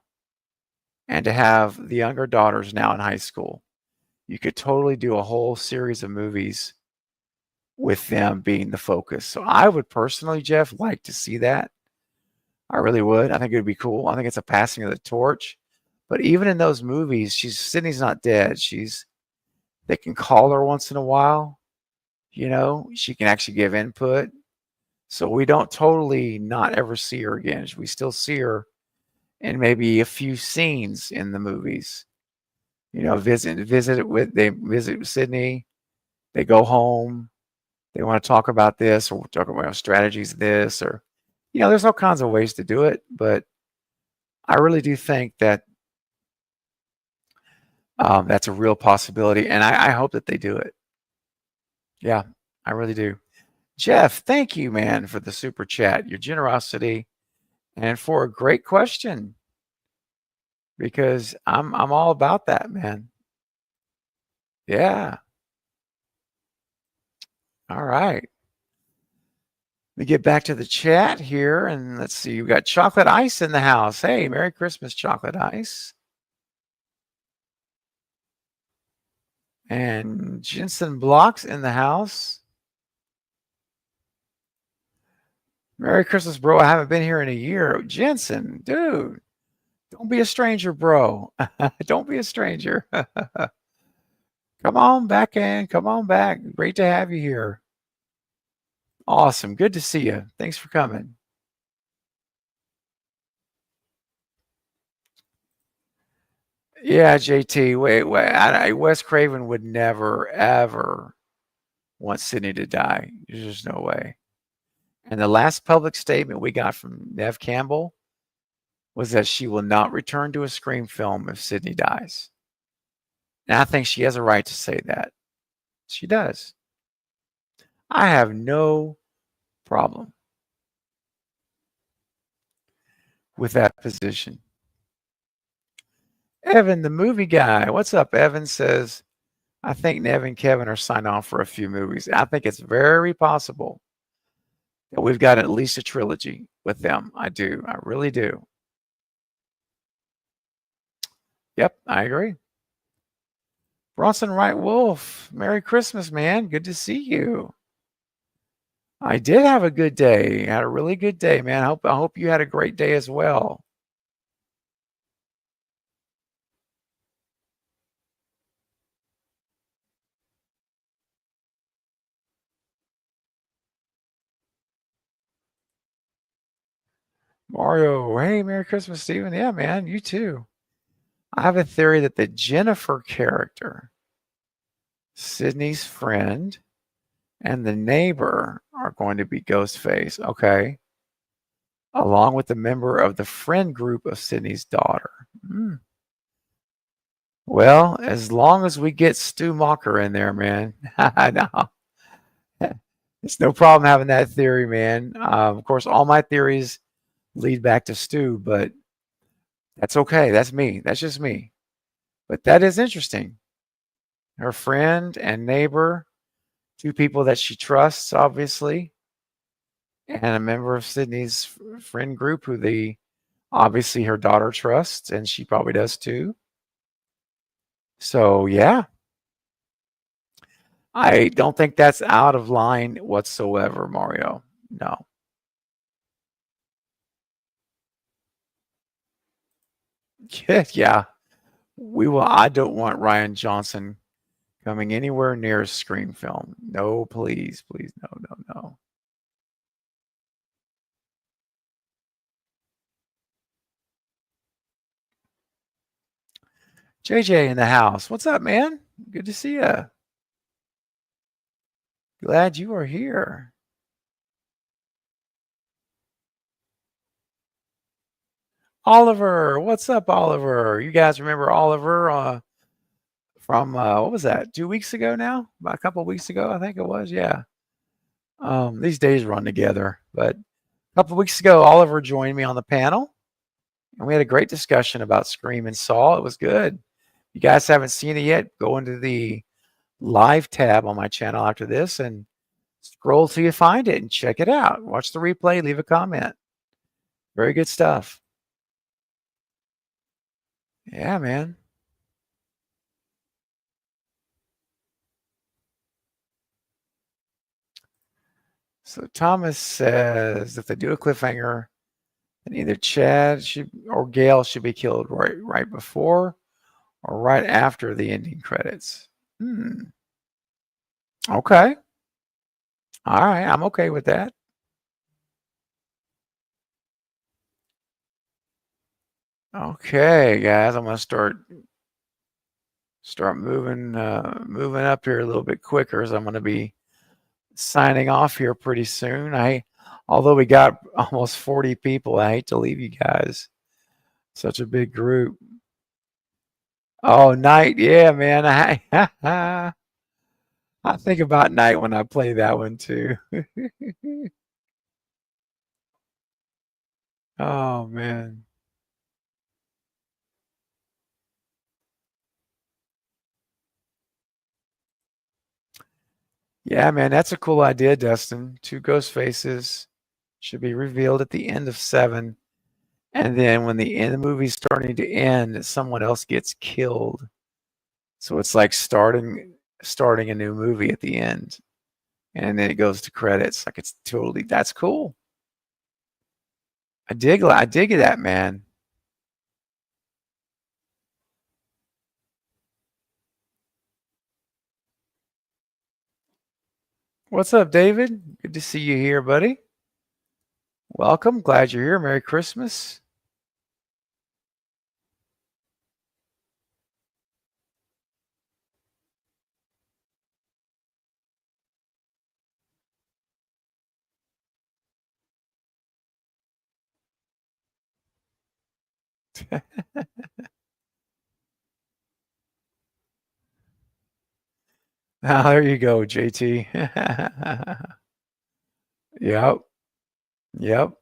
And to have the younger daughters now in high school, you could totally do a whole series of movies with them being the focus. So I would personally, Jeff, like to see that. I really would. I think it would be cool. I think it's a passing of the torch. But even in those movies, Sydney's not dead. They can call her once in a while. She can actually give input. So we don't totally not ever see her again. We still see her in maybe a few scenes in the movies. They visit Sydney. They go home. They want to talk about this or talk about strategies of this or, there's all kinds of ways to do it. But I really do think that that's a real possibility. And I hope that they do it. Yeah, I really do. Jeff, thank you, man, for the super chat, your generosity, and for a great question. Because I'm all about that, man. Yeah. All right. Let me get back to the chat here, and let's see. We got Chocolate Ice in the house. Hey, Merry Christmas, Chocolate Ice. And Jensen Blocks in the house. Merry Christmas, bro. I haven't been here in a year. Jensen, dude. Don't be a stranger, bro. Don't be a stranger. Come on back in. Come on back. Great to have you here. Awesome. Good to see you. Thanks for coming. Yeah, JT. Wait. Wes Craven would never, ever want Sydney to die. There's just no way. And the last public statement we got from Nev Campbell was that she will not return to a Scream film if Sydney dies. And I think she has a right to say that. She does. I have no problem with that position. Evan, the movie guy. What's up, Evan? Says, I think Nev and Kevin are signed on for a few movies. I think it's very possible that we've got at least a trilogy with them. I do. I really do. Yep, I agree. Bronson Wright Wolf, Merry Christmas, man. Good to see you. I did have a good day. I had a really good day, man. I hope you had a great day as well. Mario, hey, Merry Christmas, Steven. Yeah, man, you too. I have a theory that the Jennifer character, Sydney's friend, and the neighbor are going to be Ghostface, okay? Along with the member of the friend group of Sydney's daughter. Well, as long as we get Stu Mocker in there, man. No. It's no problem having that theory, man. Of course, all my theories lead back to Stu, but that's okay. That's me. That's just me. But that is interesting. Her friend and neighbor, two people that she trusts, obviously, and a member of Sydney's friend group who obviously her daughter trusts, and she probably does too. So, yeah. I don't think that's out of line whatsoever, Mario. No. Yeah. We will. I don't want Ryan Johnson coming anywhere near a Scream film. No, please, please, no, no, no. JJ in the house. What's up, man? Good to see you. Glad you are here. Oliver, what's up, Oliver? You guys remember Oliver from what was that? 2 weeks ago now? About a couple of weeks ago, I think it was. Yeah. These days run together, but a couple of weeks ago, Oliver joined me on the panel, and we had a great discussion about Scream and Saw. It was good. If you guys haven't seen it yet, go into the live tab on my channel after this and scroll till you find it and check it out. Watch the replay, leave a comment. Very good stuff. Yeah, man. So Thomas says if they do a cliffhanger, then either Chad or Gail should be killed right before or right after the ending credits. Okay. All right. I'm okay with that. Okay, guys. I'm gonna start moving up here a little bit quicker, as I'm gonna be signing off here pretty soon. Although we got almost 40 people, I hate to leave you guys. Such a big group. Oh, Night, yeah, man. I think about Night when I play that one too. Oh man. Yeah, man, that's a cool idea, Dustin. Two ghost faces should be revealed at the end of 7. And then when the movie's starting to end, someone else gets killed. So it's like starting a new movie at the end. And then it goes to credits. Like that's cool. I dig that, man. What's up, David? Good to see you here, buddy. Welcome. Glad you're here. Merry Christmas. Ah, there you go, JT. Yep. Yep.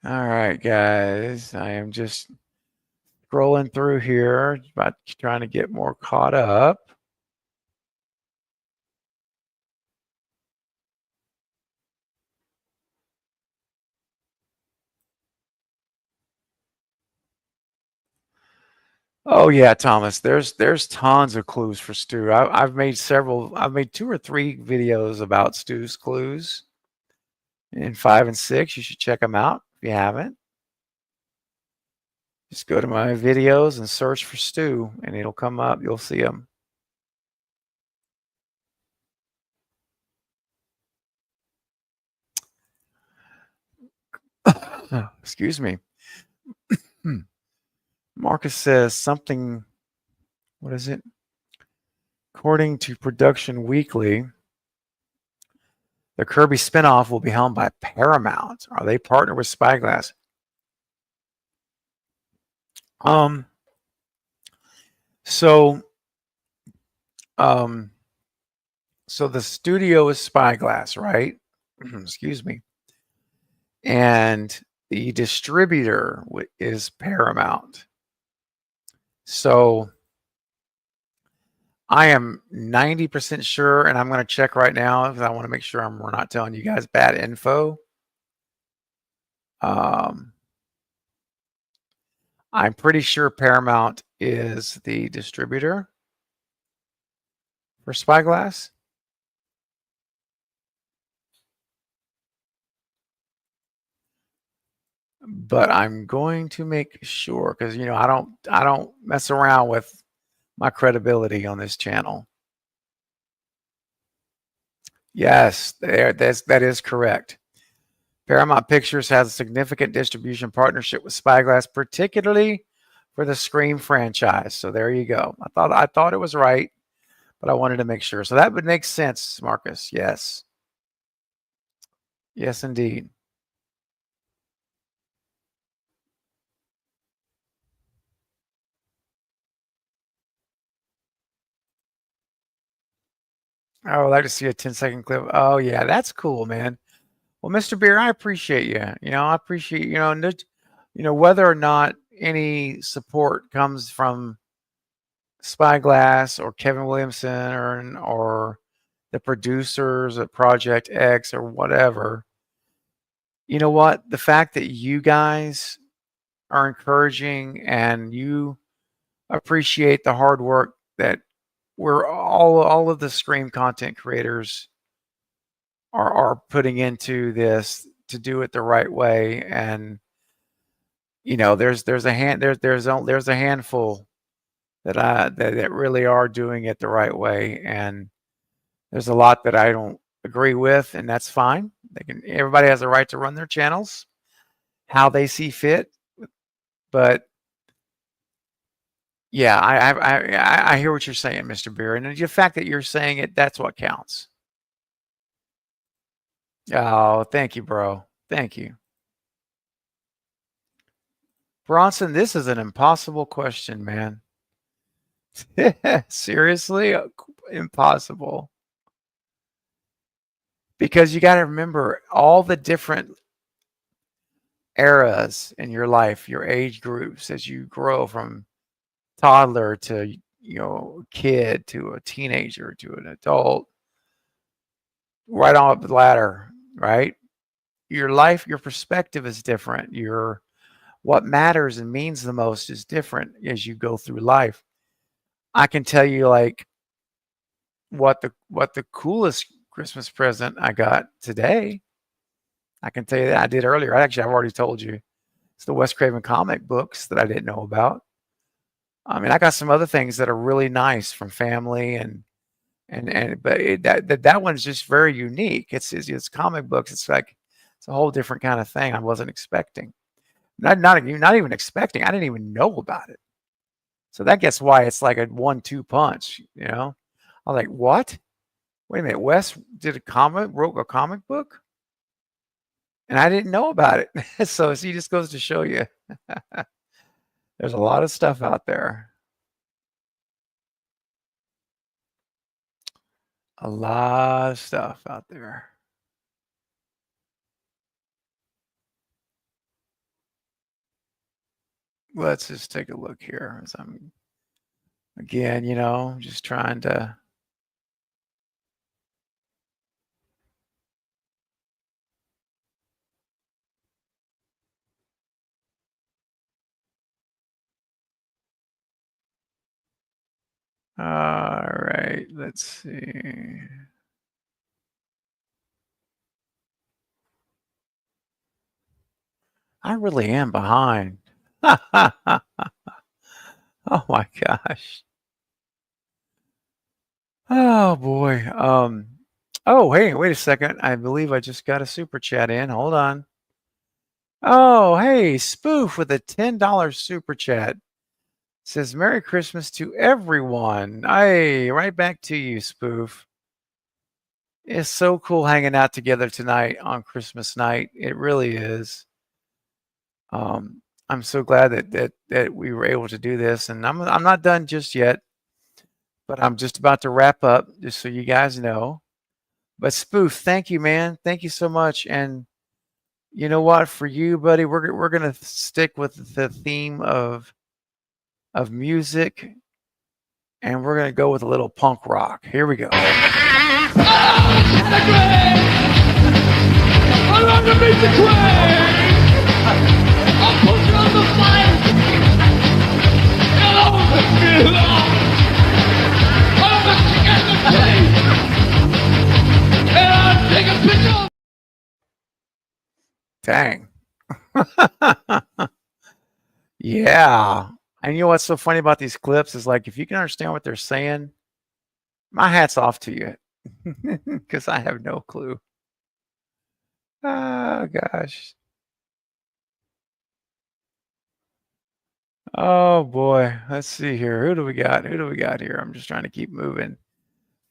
All right, guys. I am just scrolling through here, about trying to get more caught up. Oh yeah, Thomas. There's tons of clues for Stu. I've made several. I've made 2 or 3 videos about Stu's clues in 5 and 6. You should check them out if you haven't. Just go to my videos and search for Stu, and it'll come up. You'll see them. Excuse me. Marcus says something. What is it? According to Production Weekly, the Kirby spinoff will be helmed by Paramount. Are they partnered with Spyglass? So the studio is Spyglass, right? Excuse me. And the distributor is Paramount. So I am 90% sure, and I'm going to check right now because I want to make sure we're not telling you guys bad info. I'm pretty sure Paramount is the distributor for Spyglass. But I'm going to make sure because I don't mess around with my credibility on this channel. Yes, that is correct. Paramount Pictures has a significant distribution partnership with Spyglass, particularly for the Scream franchise. So there you go. I thought it was right, but I wanted to make sure. So that would make sense, Marcus. Yes. Yes, indeed. I would like to see a 10-second clip. Oh yeah, that's cool, man. Well, Mr. Beer, I appreciate you. I appreciate whether or not any support comes from Spyglass or Kevin Williamson or the producers at Project X or whatever. You know what? The fact that you guys are encouraging and you appreciate the hard work that we're all of the Scream content creators are putting into this to do it the right way. And there's a handful that really are doing it the right way, and there's a lot that I don't agree with, and that's fine. Everybody has a right to run their channels how they see fit, but yeah, I hear what you're saying, Mr. Beer, and the fact that you're saying it, that's what counts. Oh, thank you, bro. Thank you. Bronson, this is an impossible question, man. Seriously? Impossible. Because you got to remember all the different eras in your life, your age groups, as you grow from toddler to kid to a teenager to an adult, right on up the ladder, right? Your life, your perspective is different. What matters and means the most is different as you go through life. I can tell you what the coolest Christmas present I got today. I can tell you that I did earlier. I've already told you. It's the Wes Craven comic books that I didn't know about. I mean, I got some other things that are really nice from family but that one's just very unique. It's comic books. It's a whole different kind of thing. I wasn't expecting. Not even expecting. I didn't even know about it. So that gets why it's like a 1-2 punch. I was like, what? Wait a minute. Wes wrote a comic book, and I didn't know about it. So he just goes to show you. There's a lot of stuff out there. A lot of stuff out there. Let's just take a look here. As I'm, again, just trying to. All right, let's see. I really am behind. Oh my gosh. Oh boy. Oh, hey, wait a second. I believe I just got a super chat in. Hold on. Oh, hey, Spoof with a $10 super chat. Says Merry Christmas to everyone. Hey, right back to you, Spoof. It's so cool hanging out together tonight on Christmas night. It really is. I'm so glad that we were able to do this, and I'm not done just yet, but I'm just about to wrap up, just so you guys know. But Spoof, thank you, man. Thank you so much. And you know what? For you, buddy, we're gonna stick with the theme of music, and we're gonna go with a little punk rock. Here we go. I want to meet the train. I'll put you on the fire. Hello, I'm a chicken in the train. And I'll take a picture. Dang. Yeah. And you know what's so funny about these clips is, like, if you can understand what they're saying, my hat's off to you, because I have no clue. Oh gosh. Oh boy. Let's see here. Who do we got? Who do we got here? I'm just trying to keep moving.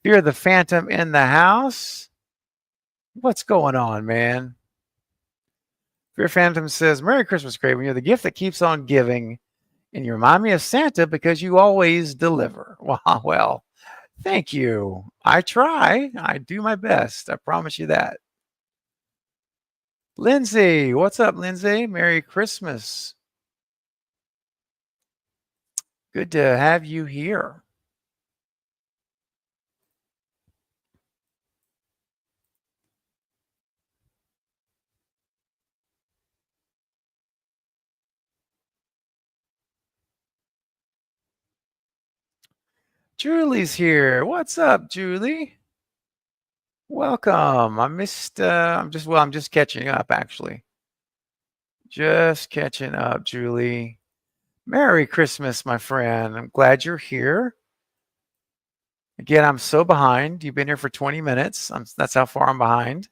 Fear the Phantom in the house. What's going on, man? Fear Phantom says, Merry Christmas, Craven. You're the gift that keeps on giving, and you remind me of Santa because you always deliver. Wow, well, thank you. I try. I do my best. I promise you that. Lindsay, what's up, Lindsay? Merry Christmas. Good to have you here. Julie's here. What's up, Julie? Welcome. I missed I'm just catching up, actually. Just catching up, Julie. Merry Christmas, my friend. I'm glad you're here. Again, I'm so behind. You've been here for 20 minutes. That's how far I'm behind.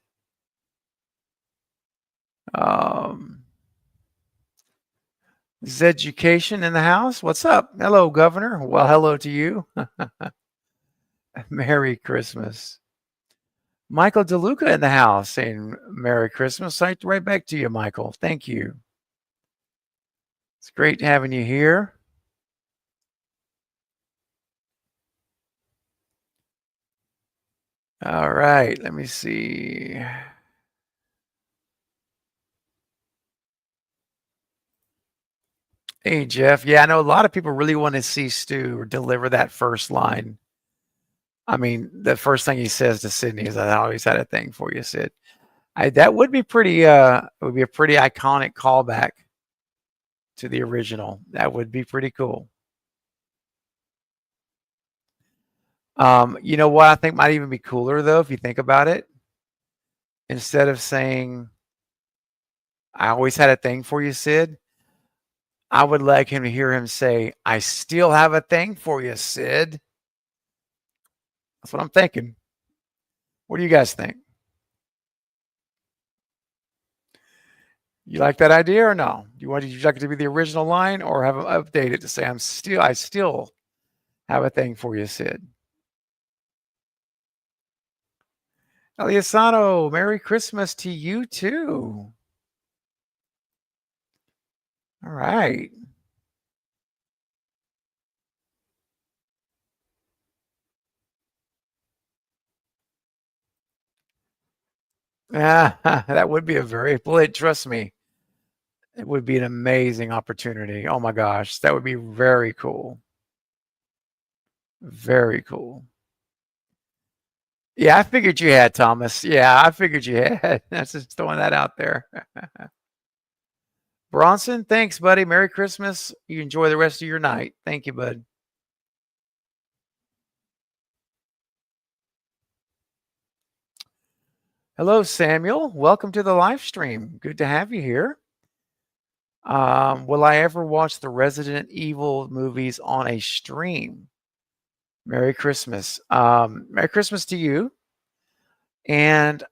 Zeducation in the house. What's up? Hello, Governor. Well, hello to you. Merry Christmas. Michael DeLuca in the house saying Merry Christmas. Right back to you, Michael. Thank you. It's great having you here. All right, let me see. Hey, Jeff. Yeah, I know a lot of people really want to see Stu deliver that first line. I mean, the first thing he says to Sydney is, I always had a thing for you, Sid. That would be pretty, it would be a pretty iconic callback to the original. That would be pretty cool. You know what I think might even be cooler, though, if you think about it? Instead of saying, I always had a thing for you, Sid, I would like him to hear him say, I still have a thing for you, Sid. That's what I'm thinking. What do you guys think? You like that idea or no? Would you like it to be the original line, or have them update it to say, I still have a thing for you, Sid? Eliasano, Merry Christmas to you too. All right. That would be a very, trust me, it would be an amazing opportunity. Oh my gosh, that would be very cool. Very cool. Yeah, I figured you had, Thomas. Yeah, I figured you had. That's just throwing that out there. Bronson, thanks, buddy. Merry Christmas. You enjoy the rest of your night. Thank you, bud. Hello, Samuel. Welcome to the live stream. Good to have you here. Will I ever watch the Resident Evil movies on a stream? Merry Christmas. Merry Christmas to you. And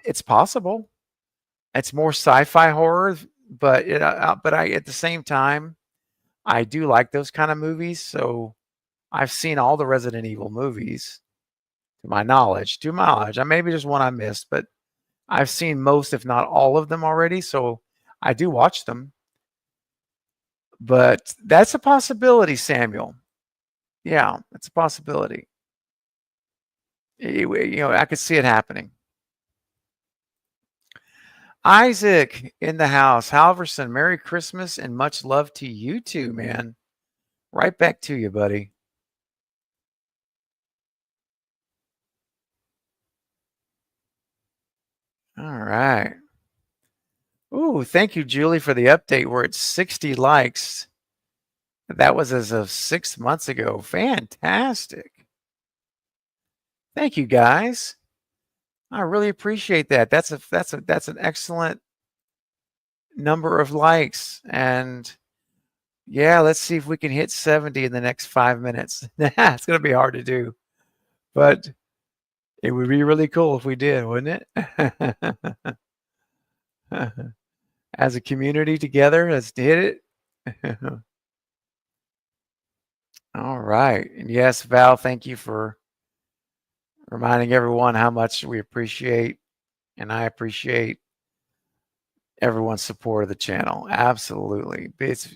it's possible. It's more sci-fi horror, but I at the same time, I do like those kind of movies. So I've seen all the Resident Evil movies, to my knowledge. Maybe there's one I missed, but I've seen most, if not all of them already. So I do watch them. But that's a possibility, Samuel. Yeah, it's a possibility. I could see it happening. Isaac in the house. Halverson, Merry Christmas and much love to you too, man. Right back to you, buddy. All right. Ooh, thank you, Julie, for the update. We're at 60 likes. That was as of 6 months ago. Fantastic. Thank you, guys. I really appreciate that. That's an excellent number of likes. And yeah, let's see if we can hit 70 in the next 5 minutes. It's going to be hard to do, but it would be really cool if we did, wouldn't it? As a community together, let's hit it. All right. And yes, Val, thank you for reminding everyone how much we appreciate, and I appreciate everyone's support of the channel. Absolutely. It's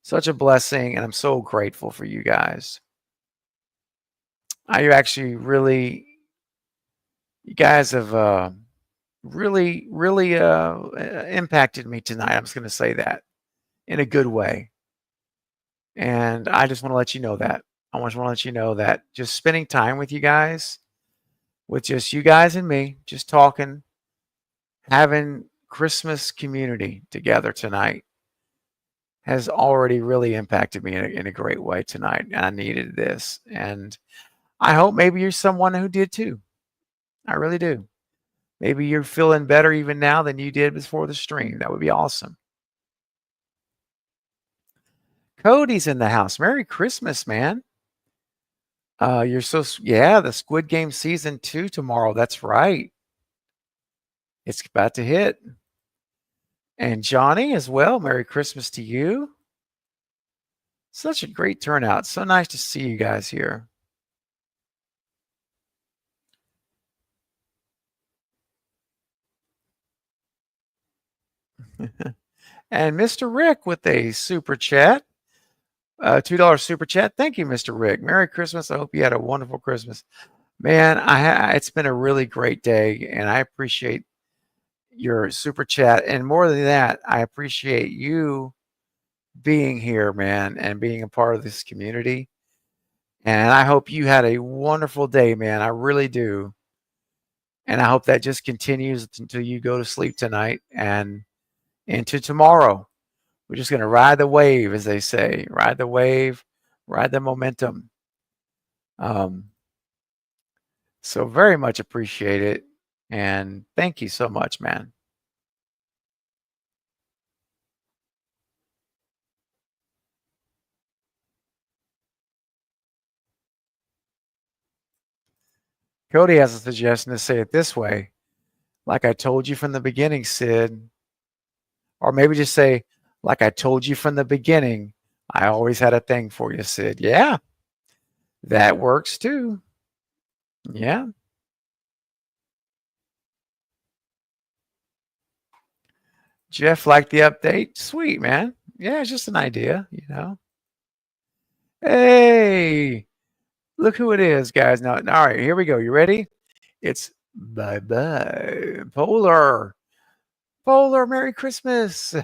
such a blessing, and I'm so grateful for you guys. You guys have really impacted me tonight. I'm just going to say that in a good way. And I just want to let you know that. I just want to let you know that just spending time with you guys, with just you guys and me, just talking, having Christmas community together tonight has already really impacted me in a great way tonight. And I needed this. And I hope maybe you're someone who did too. I really do. Maybe you're feeling better even now than you did before the stream. That would be awesome. Cody's in the house. Merry Christmas, man. The Squid Game season 2 tomorrow. That's right. It's about to hit. And Johnny as well. Merry Christmas to you. Such a great turnout. So nice to see you guys here. And Mr. Rick with a super chat. $2 super chat. Thank you, Mr. Rick. Merry Christmas. I hope you had a wonderful Christmas. Man, it's been a really great day, and I appreciate your super chat. And more than that, I appreciate you being here, man, and being a part of this community. And I hope you had a wonderful day, man. I really do. And I hope that just continues until you go to sleep tonight and into tomorrow. We're just going to ride the wave, as they say. Ride the wave, ride the momentum. So very much appreciate it. And thank you so much, man. Cody has a suggestion to say it this way. Like I told you from the beginning, Sid. Or maybe just say, like I told you from the beginning, I always had a thing for you, Sid. Yeah, that works too. Yeah. Jeff liked the update. Sweet, man. Yeah, it's just an idea, you know. Hey, look who it is, guys. Now, all right, here we go. You ready? It's bye-bye. Polar. Polar, Merry Christmas.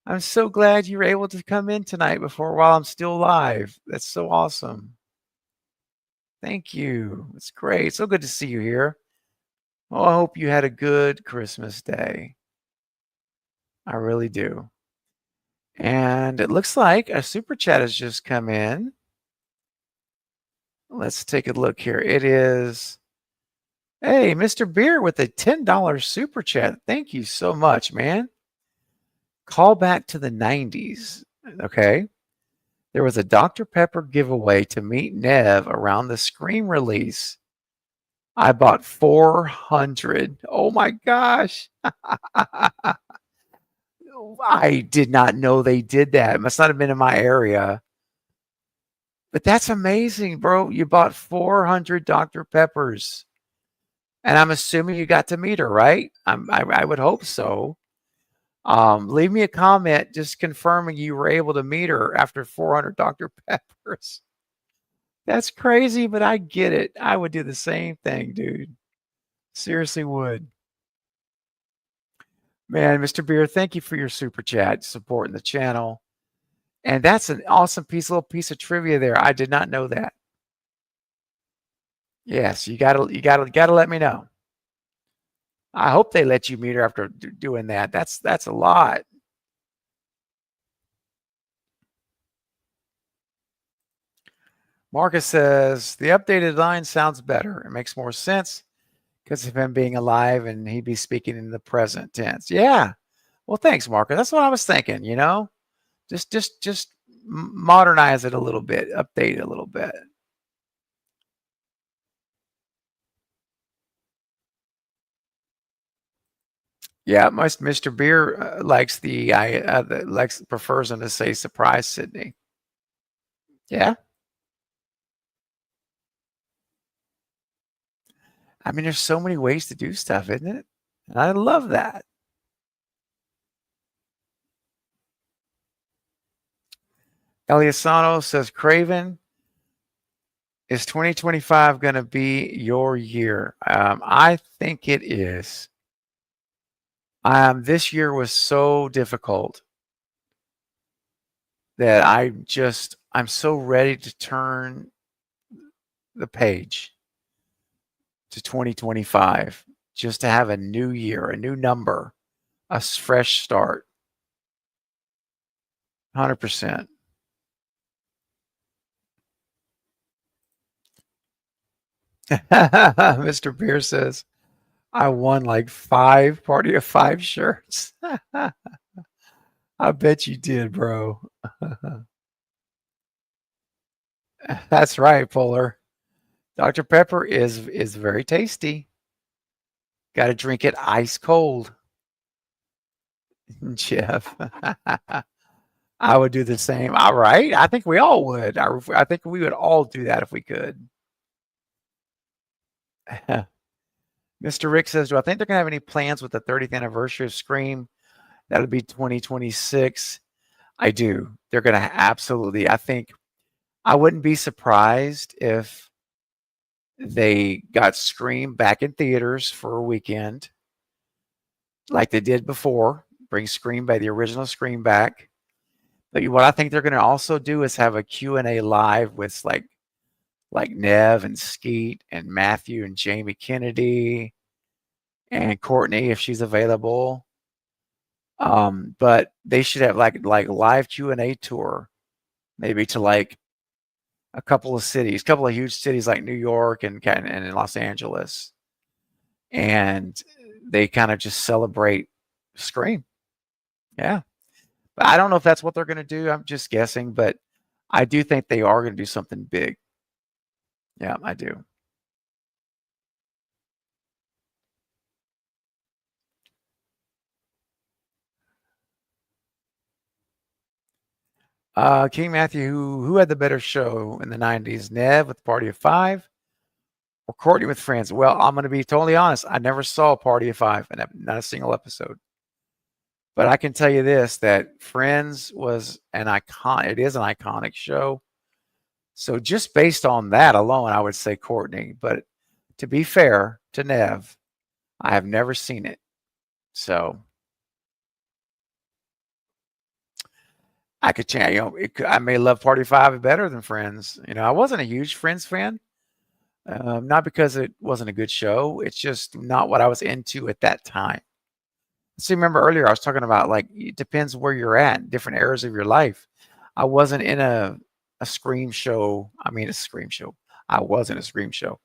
I'm so glad you were able to come in tonight while I'm still live. That's so awesome. Thank you. It's great. So good to see you here. Well, I hope you had a good Christmas day. I really do. And it looks like a super chat has just come in. Let's take a look here. It is, hey, Mr. Beer with a $10 super chat. Thank you so much, man. Call back to the 90s. Okay. There was a Dr. Pepper giveaway to meet Nev around the Scream release. I bought 400. Oh my gosh. I did not know they did that. It must not have been in my area. But that's amazing, bro. You bought 400 Dr. Peppers. And I'm assuming you got to meet her, right? I would hope so. Leave me a comment just confirming you were able to meet her after 400 Dr. Peppers. That's crazy, but I get it. I would do the same thing, dude. Seriously would. Man, Mr. Beer, thank you for your super chat, supporting the channel. And that's an awesome little piece of trivia there. I did not know that. Yes, you gotta let me know. I hope they let you meet her after doing that. That's a lot. Marcus says the updated line sounds better. It makes more sense because of him being alive and he'd be speaking in the present tense. Yeah. Well, thanks, Marcus. That's what I was thinking, you know? Just modernize it a little bit, update it a little bit. Yeah, Mr. Beer prefers him to say surprise Sydney. Yeah. I mean, there's so many ways to do stuff, isn't it? And I love that. Eliasano says, Craven, is 2025 going to be your year? I think it is. This year was so difficult that I'm so ready to turn the page to 2025, just to have a new year, a new number, a fresh start. 100%. Mr. Beer says, I won like 5 Party of 5 shirts. I bet you did, bro. That's right, Polar. Dr. Pepper is very tasty. Got to drink it ice cold. Jeff. I would do the same. All right. I think we all would. I think we would all do that if we could. Mr. Rick says, do I think they're going to have any plans with the 30th anniversary of Scream? That'll be 2026. I do. They're going to absolutely. I think I wouldn't be surprised if they got Scream back in theaters for a weekend like they did before. Bring Scream back, the original Scream back. But what I think they're going to also do is have a Q&A live with like Nev and Skeet and Matthew and Jamie Kennedy and Courtney if she's available. But they should have like live Q&A tour, maybe to like a couple of huge cities like New York and in Los Angeles. And they kind of just celebrate Scream. Yeah. But I don't know if that's what they're going to do. I'm just guessing, but I do think they are going to do something big. Yeah, I do. King Matthew, who had the better show in the 90s? Nev with Party of 5 or Courtney with Friends? Well, I'm going to be totally honest. I never saw Party of 5 and not a single episode. But I can tell you this, that Friends was it is an iconic show. So just based on that alone, I would say Courtney. But to be fair to Nev, I have never seen it. So I could change, I may love Party 5 better than Friends. I wasn't a huge Friends fan. Not because it wasn't a good show. It's just not what I was into at that time. See, remember earlier I was talking about, like, it depends where you're at, different eras of your life. I wasn't in a scream show. I mean, a scream show. I was in a scream show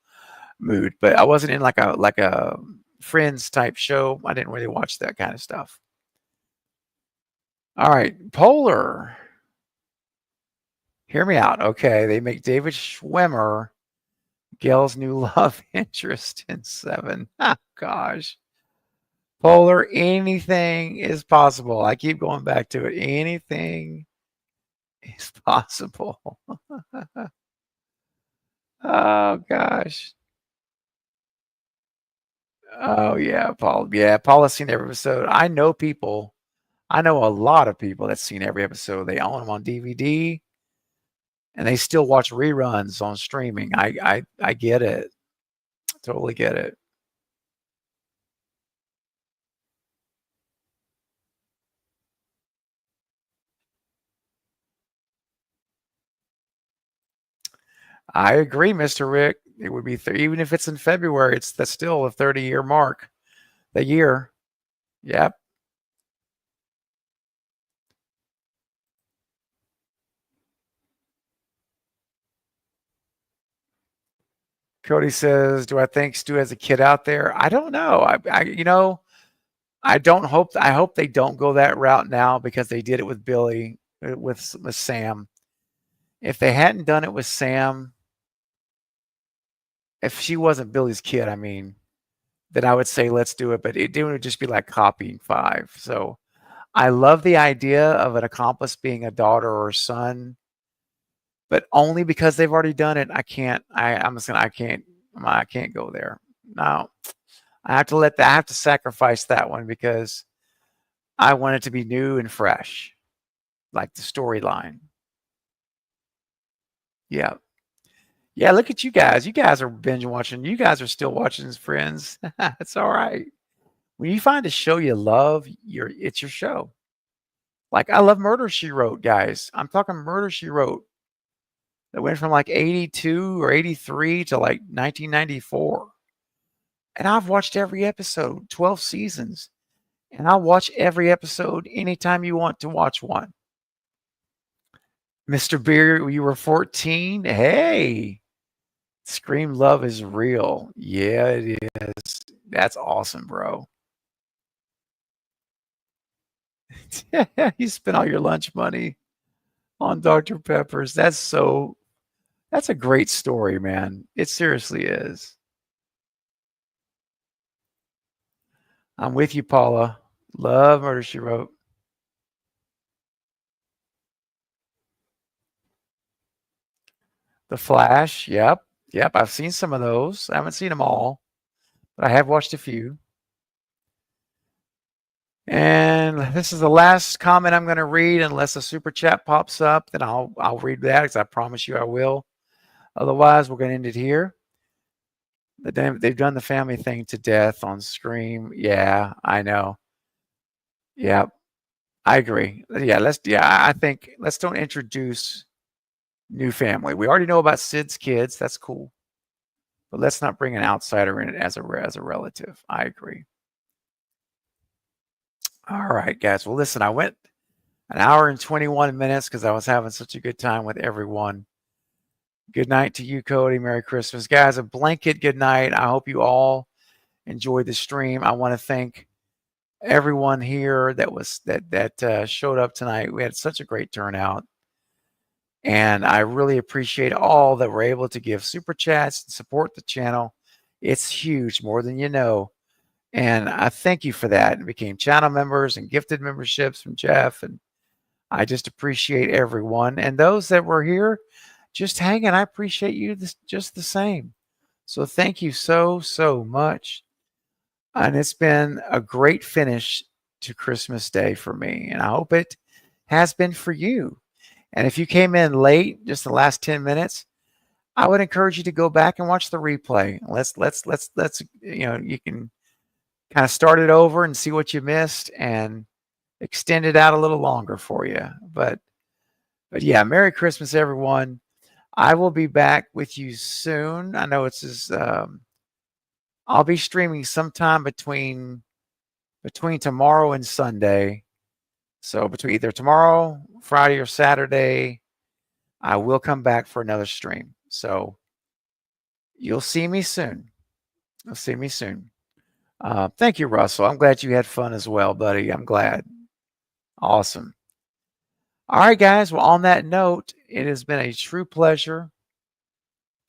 mood, but I wasn't in like a Friends type show. I didn't really watch that kind of stuff. All right, Polar. Hear me out. Okay, they make David Schwimmer Gail's new love interest in 7. Oh, gosh. Polar, anything is possible. I keep going back to it. Anything is possible. Oh, gosh. Oh, yeah, Paul. Yeah, Paul has seen every episode. I know a lot of people that's seen every episode. They own them on DVD, and they still watch reruns on streaming. I get it. Totally get it. I agree, Mr. Rick. It would be even if it's in February, that's still a 30-year mark. The year. Yep. Cody says, "Do I think Stu has a kid out there? I don't know. I hope they don't go that route now, because they did it with Billy, with Sam. If they hadn't done it with Sam, if she wasn't Billy's kid, I mean, then I would say let's do it. But it would just be like copying 5. So I love the idea of an accomplice being a daughter or son, but only because they've already done it. I can't. I can't go there. No, I have to sacrifice that one, because I want it to be new and fresh, like the storyline. Yeah. Yeah, look at you guys. You guys are binge watching. You guys are still watching Friends. It's all right. When you find a show you love, it's your show. Like, I love Murder, She Wrote, guys. I'm talking Murder, She Wrote. That went from like 82 or 83 to like 1994. And I've watched every episode, 12 seasons. And I'll watch every episode anytime you want to watch one. Mr. Beer, you were 14? Hey, Scream Love is real. Yeah, it is. That's awesome, bro. You spent all your lunch money on Dr. Peppers. That's a great story, man. It seriously is. I'm with you, Paula. Love Murder, She Wrote. The Flash. Yep. Yep. I've seen some of those. I haven't seen them all, but I have watched a few. And this is the last comment I'm going to read, unless a super chat pops up. Then I'll read that, because I promise you I will. Otherwise, we're going to end it here. They've done the family thing to death on Scream. Yeah, I know. Yeah, I agree. I think let's don't introduce new family. We already know about Sid's kids. That's cool. But let's not bring an outsider in it as a relative. I agree. All right, guys. Well, listen, I went an hour and 21 minutes because I was having such a good time with everyone. Good night to you, Cody. Merry Christmas. Guys, a blanket good night. I hope you all enjoyed the stream. I want to thank everyone here that showed up tonight. We had such a great turnout. And I really appreciate all that were able to give super chats and support the channel. It's huge, more than you know. And I thank you for that. And became channel members and gifted memberships from Jeff. And I just appreciate everyone. And those that were here just hanging, I appreciate you just the same. So thank you so much. And it's been a great finish to Christmas Day for me, and I hope it has been for you. And if you came in late, just the last 10 minutes, I would encourage you to go back and watch the replay. Let's you can kind of start it over and see what you missed and extend it out a little longer for you. But yeah, Merry Christmas, everyone. I will be back with you soon. I know I'll be streaming sometime between tomorrow and Sunday. So between either tomorrow, Friday, or Saturday, I will come back for another stream. So you'll see me soon. You'll see me soon. Thank you, Russell. I'm glad you had fun as well, buddy. I'm glad. Awesome. All right, guys. Well, on that note, it has been a true pleasure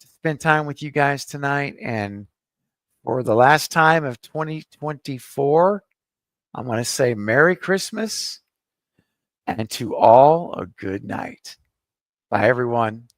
to spend time with you guys tonight. And for the last time of 2024, I'm going to say Merry Christmas and to all a good night. Bye, everyone.